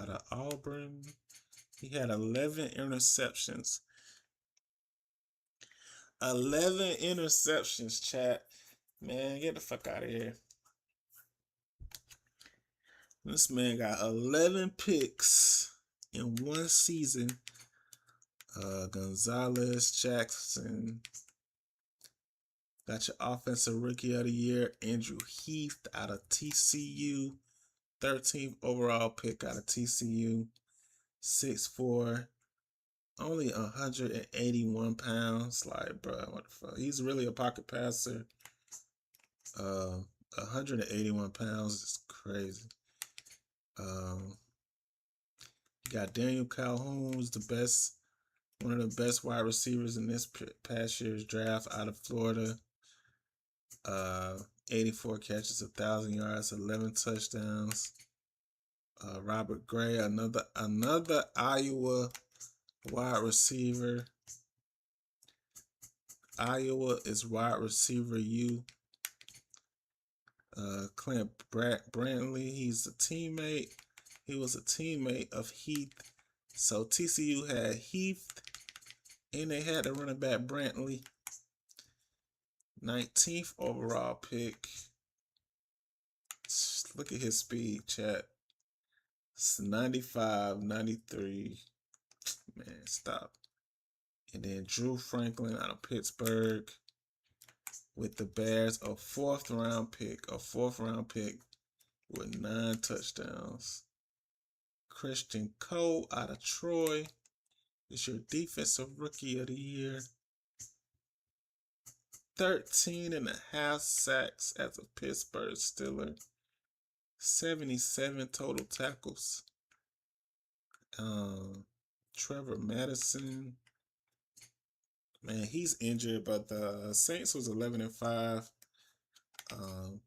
of Auburn. He had 11 interceptions. 11 interceptions, chat. Man, get the fuck out of here. This man got 11 picks in 1 season. Gonzalez, Jackson. Got your offensive rookie of the year, Andrew Heath out of TCU. 13th overall pick out of TCU. 6'4". Only 181 pounds. Like, bro, what the fuck? He's really a pocket passer. 181 pounds is crazy. You got Daniel Calhoun, who's one of the best wide receivers in this past year's draft out of Florida. 84 catches, 1,000 yards, 11 touchdowns. Robert Gray, another Iowa wide receiver. Iowa is wide receiver U. Clint Brantley, he's a teammate. He was a teammate of Heath. So TCU had Heath, and they had the running back Brantley. 19th overall pick. Look at his speed, chat. It's 95, 93. Man, stop. And then Drew Franklin out of Pittsburgh with the Bears, a fourth round pick with 9 touchdowns. Christian Cole out of Troy is your defensive rookie of the year. 13.5 sacks as a Pittsburgh Steeler. 77 total tackles. Trevor Madison. Man, he's injured, but the Saints was 11-5. The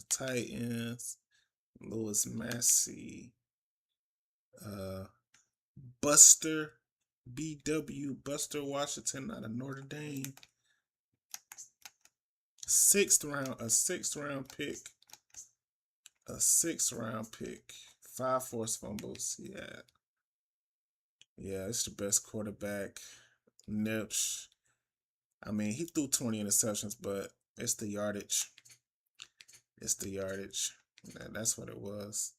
Titans, Lewis Massey, Buster Buster Washington out of Notre Dame. A sixth round pick. 5 forced fumbles. Yeah, it's the best quarterback. Nips. I mean, he threw 20 interceptions, but it's the yardage. That's what it was.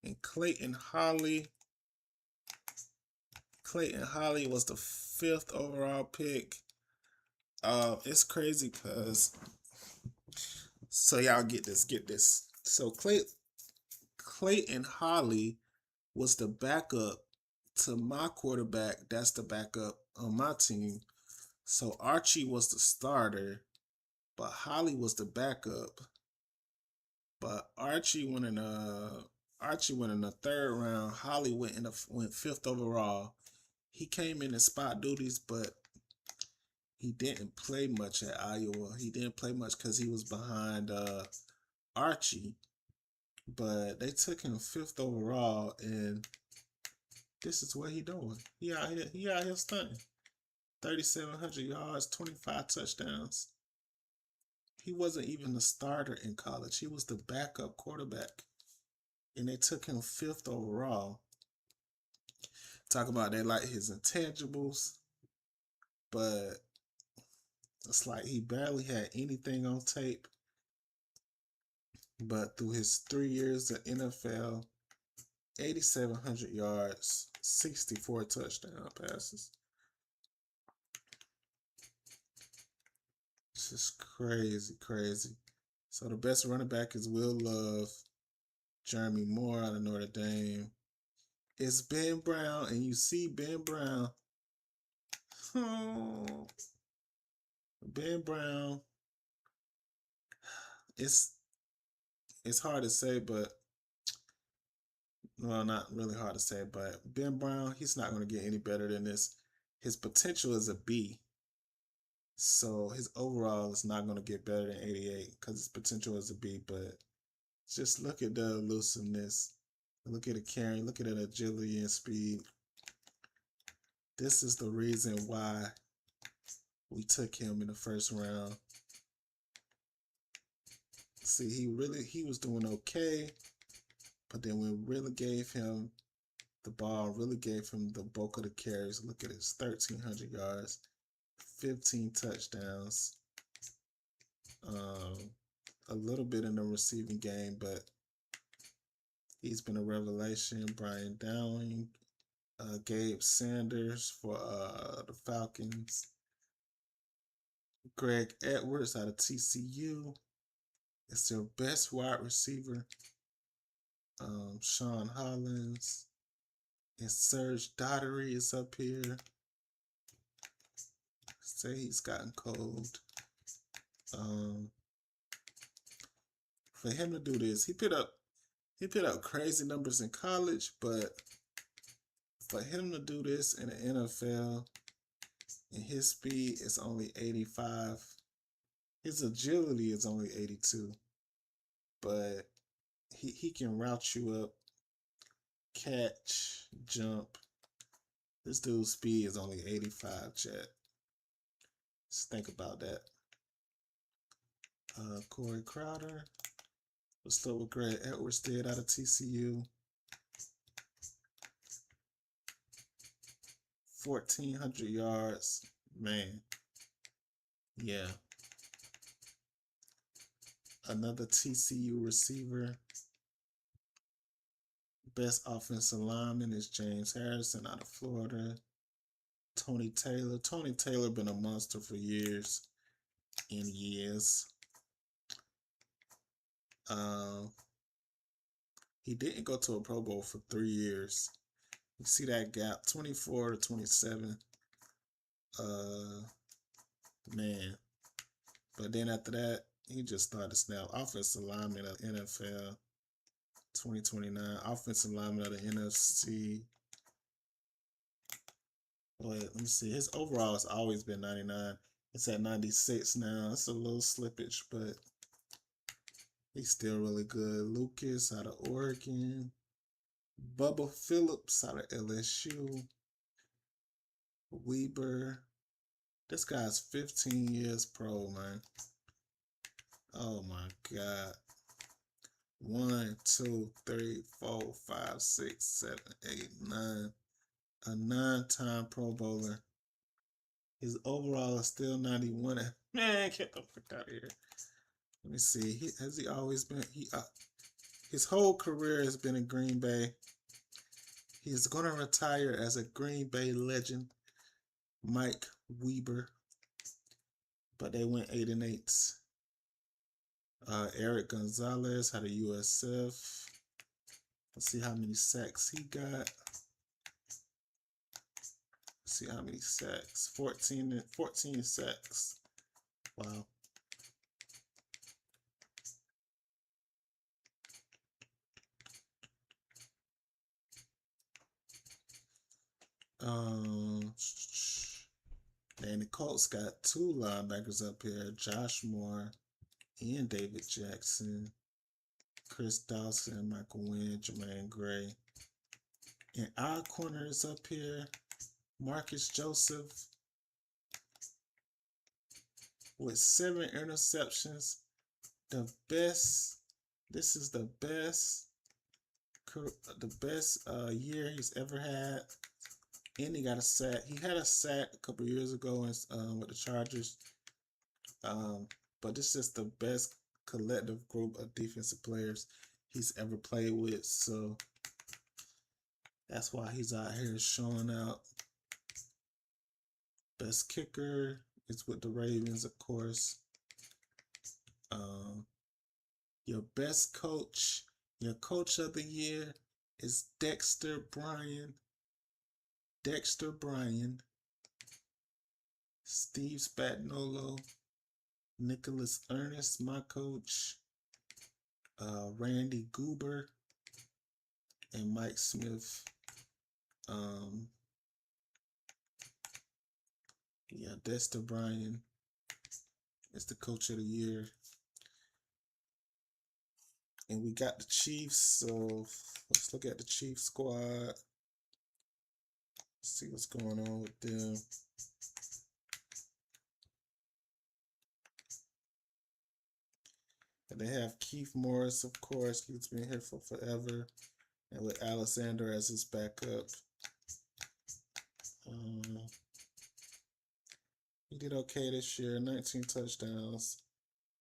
And Clayton Holly was the 5th overall pick. It's crazy because, so y'all get this. So Clayton Holly was the backup to my quarterback. That's the backup on my team. So Archie was the starter, but Holly was the backup. But Archie went in the 3rd round. Holly went 5th overall. He came in spot duties, but he didn't play much at Iowa. He didn't play much because he was behind Archie. But they took him 5th overall, and this is what he doing. He out here stunting. 3,700 yards, 25 touchdowns. He wasn't even the starter in college. He was the backup quarterback. And they took him 5th overall. Talk about they like his intangibles, but it's like he barely had anything on tape. But through his 3 years of NFL, 8,700 yards, 64 touchdown passes. It's just crazy. So the best running back is Will Love. Jeremy Moore out of Notre Dame. It's Ben Brown, and you see Ben Brown. Oh, Ben Brown. It's hard to say, but well, not really hard to say, but Ben Brown, he's not going to get any better than this. His potential is a B. So his overall is not going to get better than 88 because his potential is a B, but just look at the elusiveness. Look at the carrying. Look at the agility and speed. This is the reason why we took him in the 1st round. See, he was doing okay, but then we really gave him the ball, really gave him the bulk of the carries. Look at his 1,300 yards, 15 touchdowns, a little bit in the receiving game, but he's been a revelation. Brian Dowling, Gabe Sanders for the Falcons, Greg Edwards out of TCU is their best wide receiver. Sean Hollins and Serge Daughtery is up here. Say he's gotten cold. For him to do this, he put up crazy numbers in college, but for him to do this in the NFL, and his speed is only 85, his agility is only 82, but he can route you up, catch, jump. This dude's speed is only 85, chat. Just think about that. Corey Crowder. What's up with Greg Edwards did out of TCU? 1,400 yards. Man. Yeah. Another TCU receiver. Best offensive lineman is James Harrison out of Florida. Tony Taylor. Tony Taylor been a monster for years and years. He didn't go to a Pro Bowl for 3 years. You see that gap, 24 to 27. Man. But then after that, he just started to snap. Offensive lineman of the NFL 2029. Offensive lineman of the NFC. Wait, let me see. His overall has always been 99. It's at 96 now. It's a little slippage, but he's still really good. Lucas out of Oregon. Bubba Phillips out of LSU. Weber. This guy's 15 years pro, man. Oh my God. 1, 2, 3, 4, 5, 6, 7, 8, 9. A 9-time Pro Bowler. His overall is still 91. Man, get the fuck out of here. Let me see. Has he always been? His whole career has been in Green Bay. He's going to retire as a Green Bay legend, Mike Weber. But they went 8-8. Eric Gonzalez had a USF. Let's see how many sacks he got. Let's see how many sacks. 14 sacks. Wow. And the Colts got 2 linebackers up here, Josh Moore and David Jackson, Chris Dawson, Michael Wynn, Jermaine Gray. And our corner is up here, Marcus Joseph with 7 interceptions. This is the best year he's ever had. And he got a sack. He had a sack a couple years ago with the Chargers. But this is the best collective group of defensive players he's ever played with. So that's why he's out here showing out. Best kicker is with the Ravens, of course. Your best coach, your coach of the year is Dexter Bryan. Steve Spagnuolo, Nicholas Ernest, my coach, Randy Goober, and Mike Smith. Dexter Bryan is the coach of the year. And we got the Chiefs, so let's look at the Chiefs squad. See what's going on with them. And they have Keith Morris, of course. He's been here for forever. And with Alexander as his backup. He did okay this year. 19 touchdowns,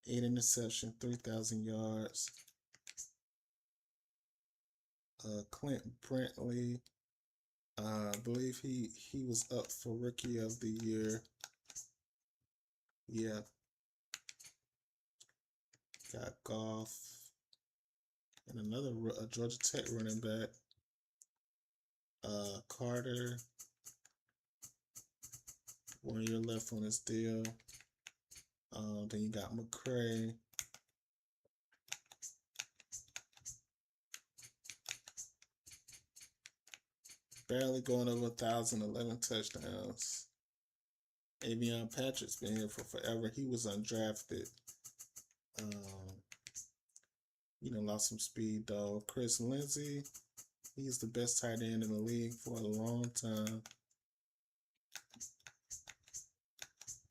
8 interceptions, 3,000 yards. Clint Brantley. I believe he was up for Rookie of the Year. Yeah. Got Goff. And another Georgia Tech running back. Carter. 1 year left on his deal. Then you got McCray. Barely going over 1,011 touchdowns. Avion Patrick's been here for forever. He was undrafted. Lost some speed though. Chris Lindsey, he's the best tight end in the league for a long time.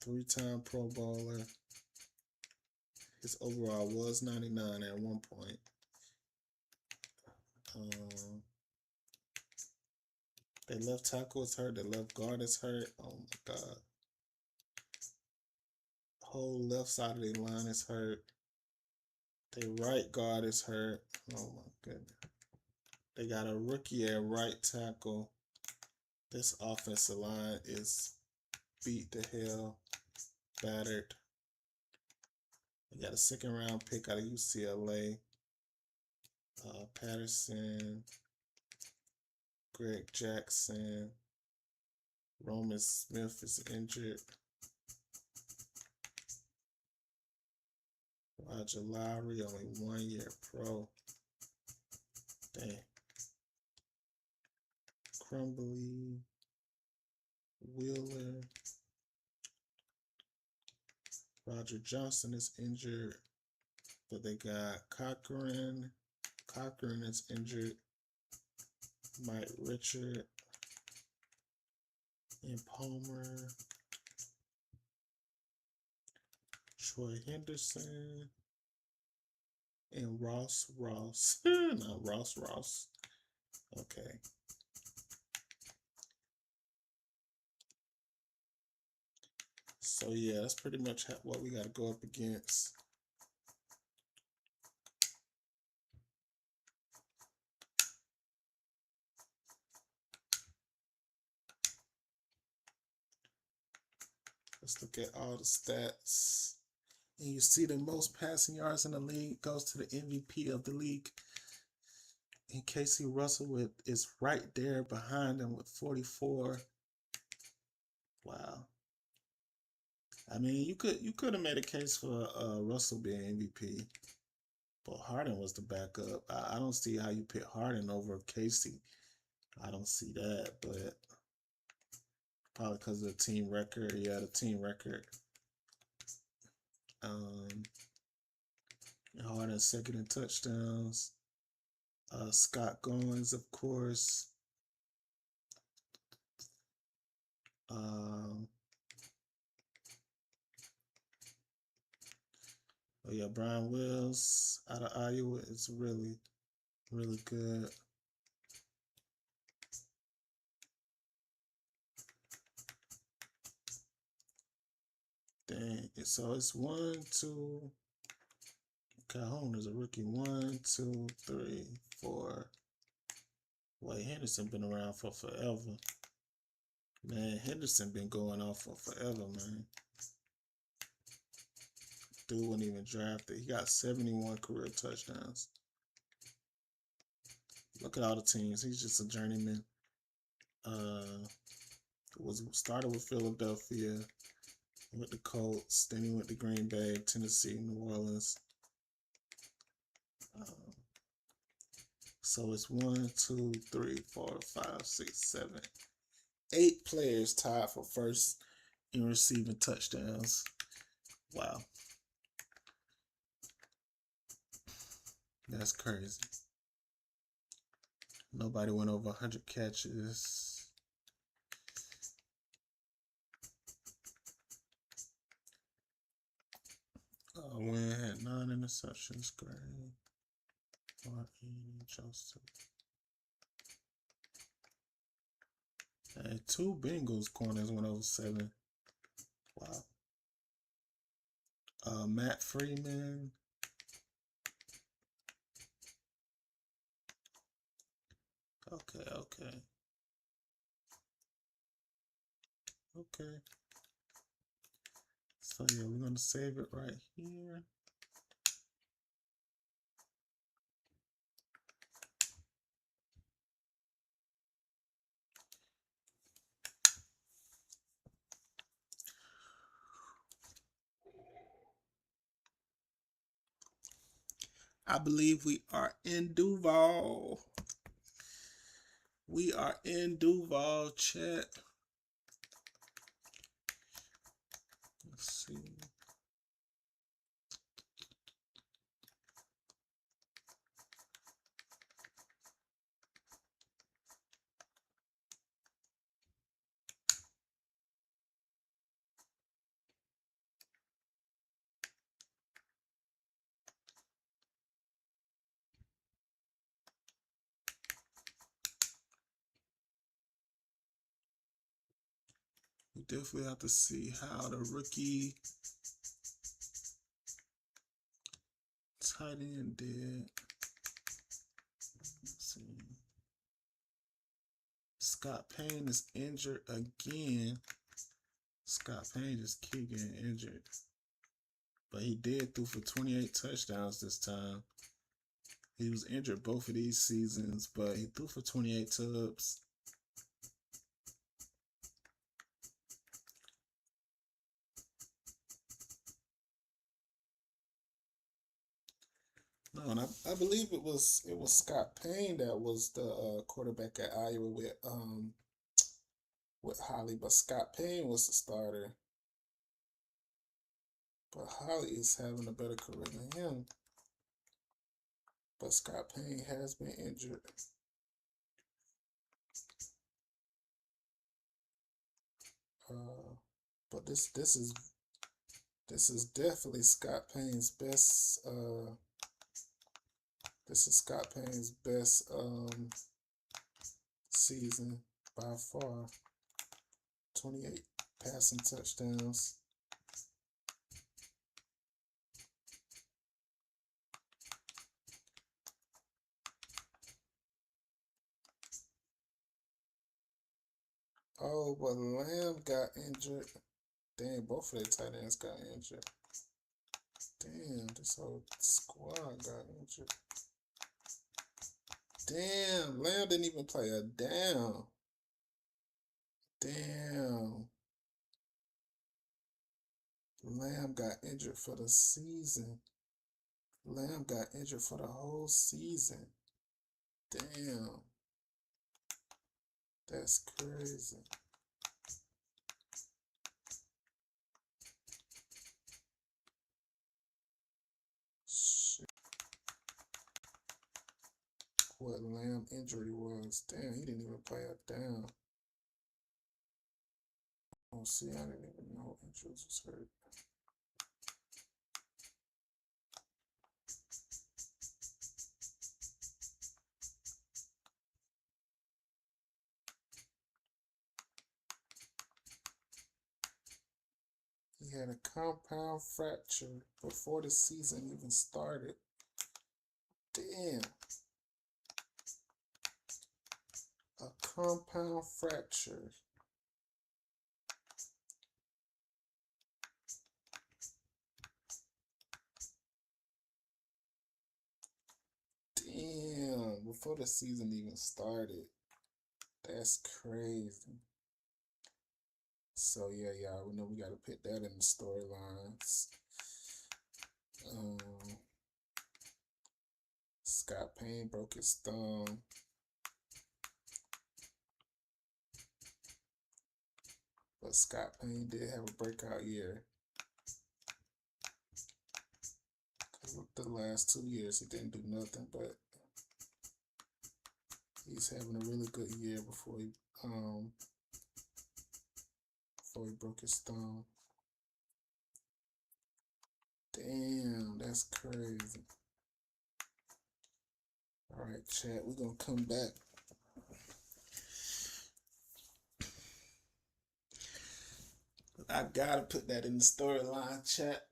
3-time Pro Bowler. His overall was 99 at one point. Their left tackle is hurt. Their left guard is hurt. Oh my God. Whole left side of their line is hurt. Their right guard is hurt. Oh my goodness. They got a rookie at right tackle. This offensive line is beat to hell, battered. We got a second round pick out of UCLA. Patterson, Greg Jackson, Roman Smith is injured. Roger Lowry, only 1 year pro. Dang. Crumbly, Wheeler. Roger Johnson is injured, but they got Cochran. Cochran is injured. Mike Richard and Palmer. Troy Henderson and Ross. Not Ross. Okay. So yeah, that's pretty much what we got to go up against. Let's look at all the stats. And you see the most passing yards in the league goes to the MVP of the league. And Casey Russell is right there behind him with 44. Wow. I mean, you could have made a case for Russell being MVP, but Harden was the backup. I don't see how you pick Harden over Casey. I don't see that, but probably because of the team record. Yeah, the team record. Harden second in touchdowns. Scott Goins, of course. Oh yeah, Brian Wills out of Iowa is really, really good. Dang, so it's 1, 2. Calhoun is a rookie. 1, 2, 3, 4. Boy, Henderson been around for forever. Man, Henderson been going off for forever, man. Dude wasn't even drafted. He got 71 career touchdowns. Look at all the teams. He's just a journeyman. Started with Philadelphia, went to Colts, then he went to Green Bay, Tennessee, New Orleans. So it's 1, 2, 3, 4, 5, 6, 7, 8 players tied for first in receiving touchdowns. Wow. That's crazy. Nobody went over 100 catches. Wynn had 9 interceptions. Great. Martin Joseph. And 2 Bengals corners went over 7. Wow. Matt Freeman. Okay. So yeah, we're gonna save it right here. I believe we are in Duval. We are in Duval, chat. Let's see. We definitely have to see how the rookie tight end did. Let's see. Scott Payne is injured again. Scott Payne just keep getting injured. But he did throw for 28 touchdowns this time. He was injured both of these seasons, but he threw for 28 tubs. No, and I believe it was Scott Payne that was the quarterback at Iowa with Holly, but Scott Payne was the starter. But Holly is having a better career than him. But Scott Payne has been injured. But this is definitely Scott Payne's best. This is Scott Payne's best season by far. 28 passing touchdowns. Oh, but Lamb got injured. Damn, both of their tight ends got injured. Damn, this whole squad got injured. Damn, Lamb didn't even play a down. Damn. Lamb got injured for the season. Lamb got injured for the whole season. Damn. That's crazy. Shit. What Lamb injury was. Damn, he didn't even play a down. Oh, see, I didn't even know injuries was hurt. He had a compound fracture before the season even started. Damn. A compound fracture. Damn. Before the season even started. That's crazy. So yeah, y'all, we know we gotta put that in the storylines. Scott Payne broke his thumb. But Scott Payne did have a breakout year. Because the last 2 years he didn't do nothing, but he's having a really good year before he broke his thumb. Damn, that's crazy. All right, chat, we're going to come back. I got to put that in the storyline, chat.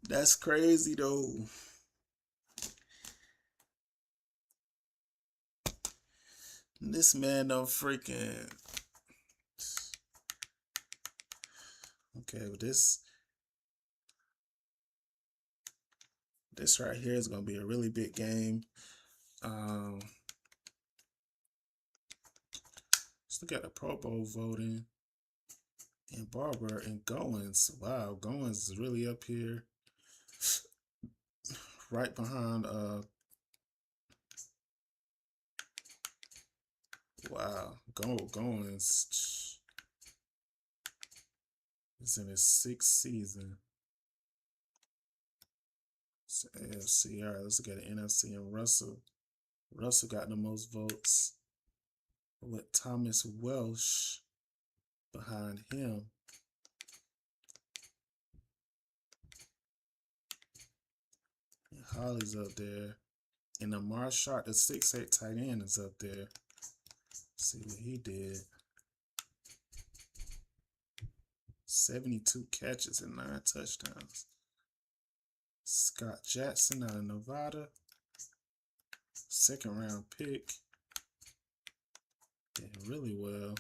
That's crazy, though. This man don't freaking... Okay, well, this right here is going to be a really big game. Let's look at the Pro Bowl voting. And Barber and Goins. Wow, Goins is really up here. Right behind wow, Goins is in his 6th season. It's AFC. All right, let's look at the NFC and Russell. Russell got the most votes with Thomas Welsh behind him. And Holly's up there. And Amar Sharp, the 6'8" tight end, is up there. Let's see what he did. 72 catches and 9 touchdowns. Scott Jackson out of Nevada. second round pick. Did really well.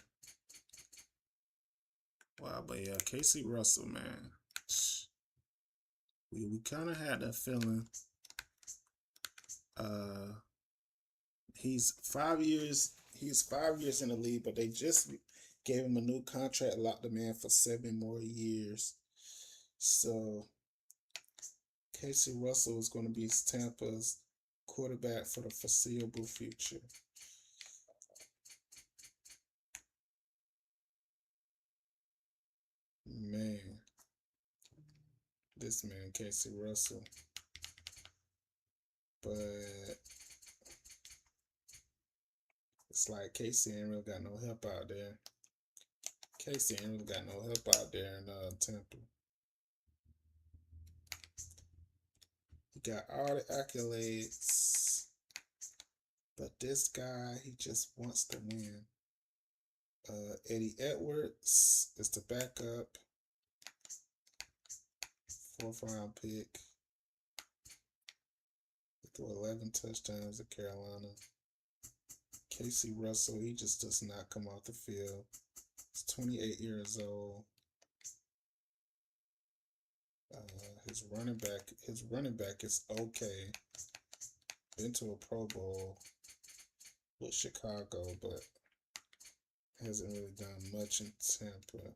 Wow, but yeah, Casey Russell, man. We kind of had that feeling. He's 5 years. He's 5 years in the league, but they just gave him a new contract, locked him in for 7 more years. So Casey Russell is going to be Tampa's quarterback for the foreseeable future. Man, this man, Casey Russell. But it's like Casey ain't really got no help out there. Casey ain't really got no help out there in Tampa. He got all the accolades, but this guy, he just wants to win. Eddie Edwards is the backup. 4th round pick. He threw 11 touchdowns at Carolina. Casey Russell, he just does not come off the field. He's 28 years old. His running back is okay. Been to a Pro Bowl with Chicago, but hasn't really done much in Tampa.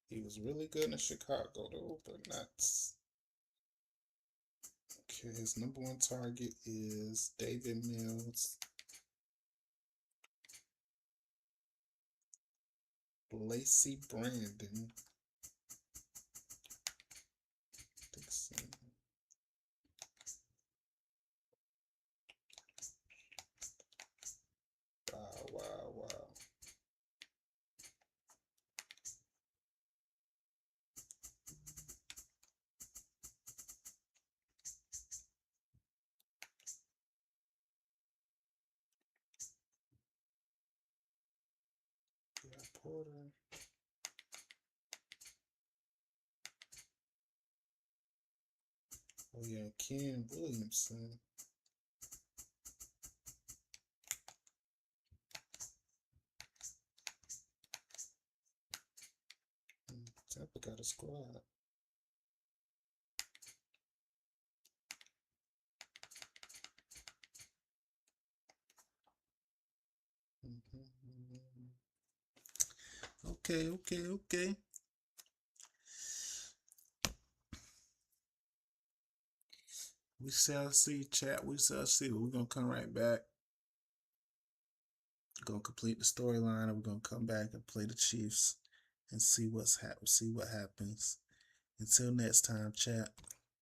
He was really good in Chicago though, but not. Okay, his number 1 target is David Mills. Lacey Brandon. Dixon. Wow. Yeah, Porter. Oh yeah, Ken Williamson. Tampa got a squad. Okay. We shall see, chat. We shall see. We're gonna come right back. We're gonna complete the storyline, and we're gonna come back and play the Chiefs and see what happens. Until next time, chat.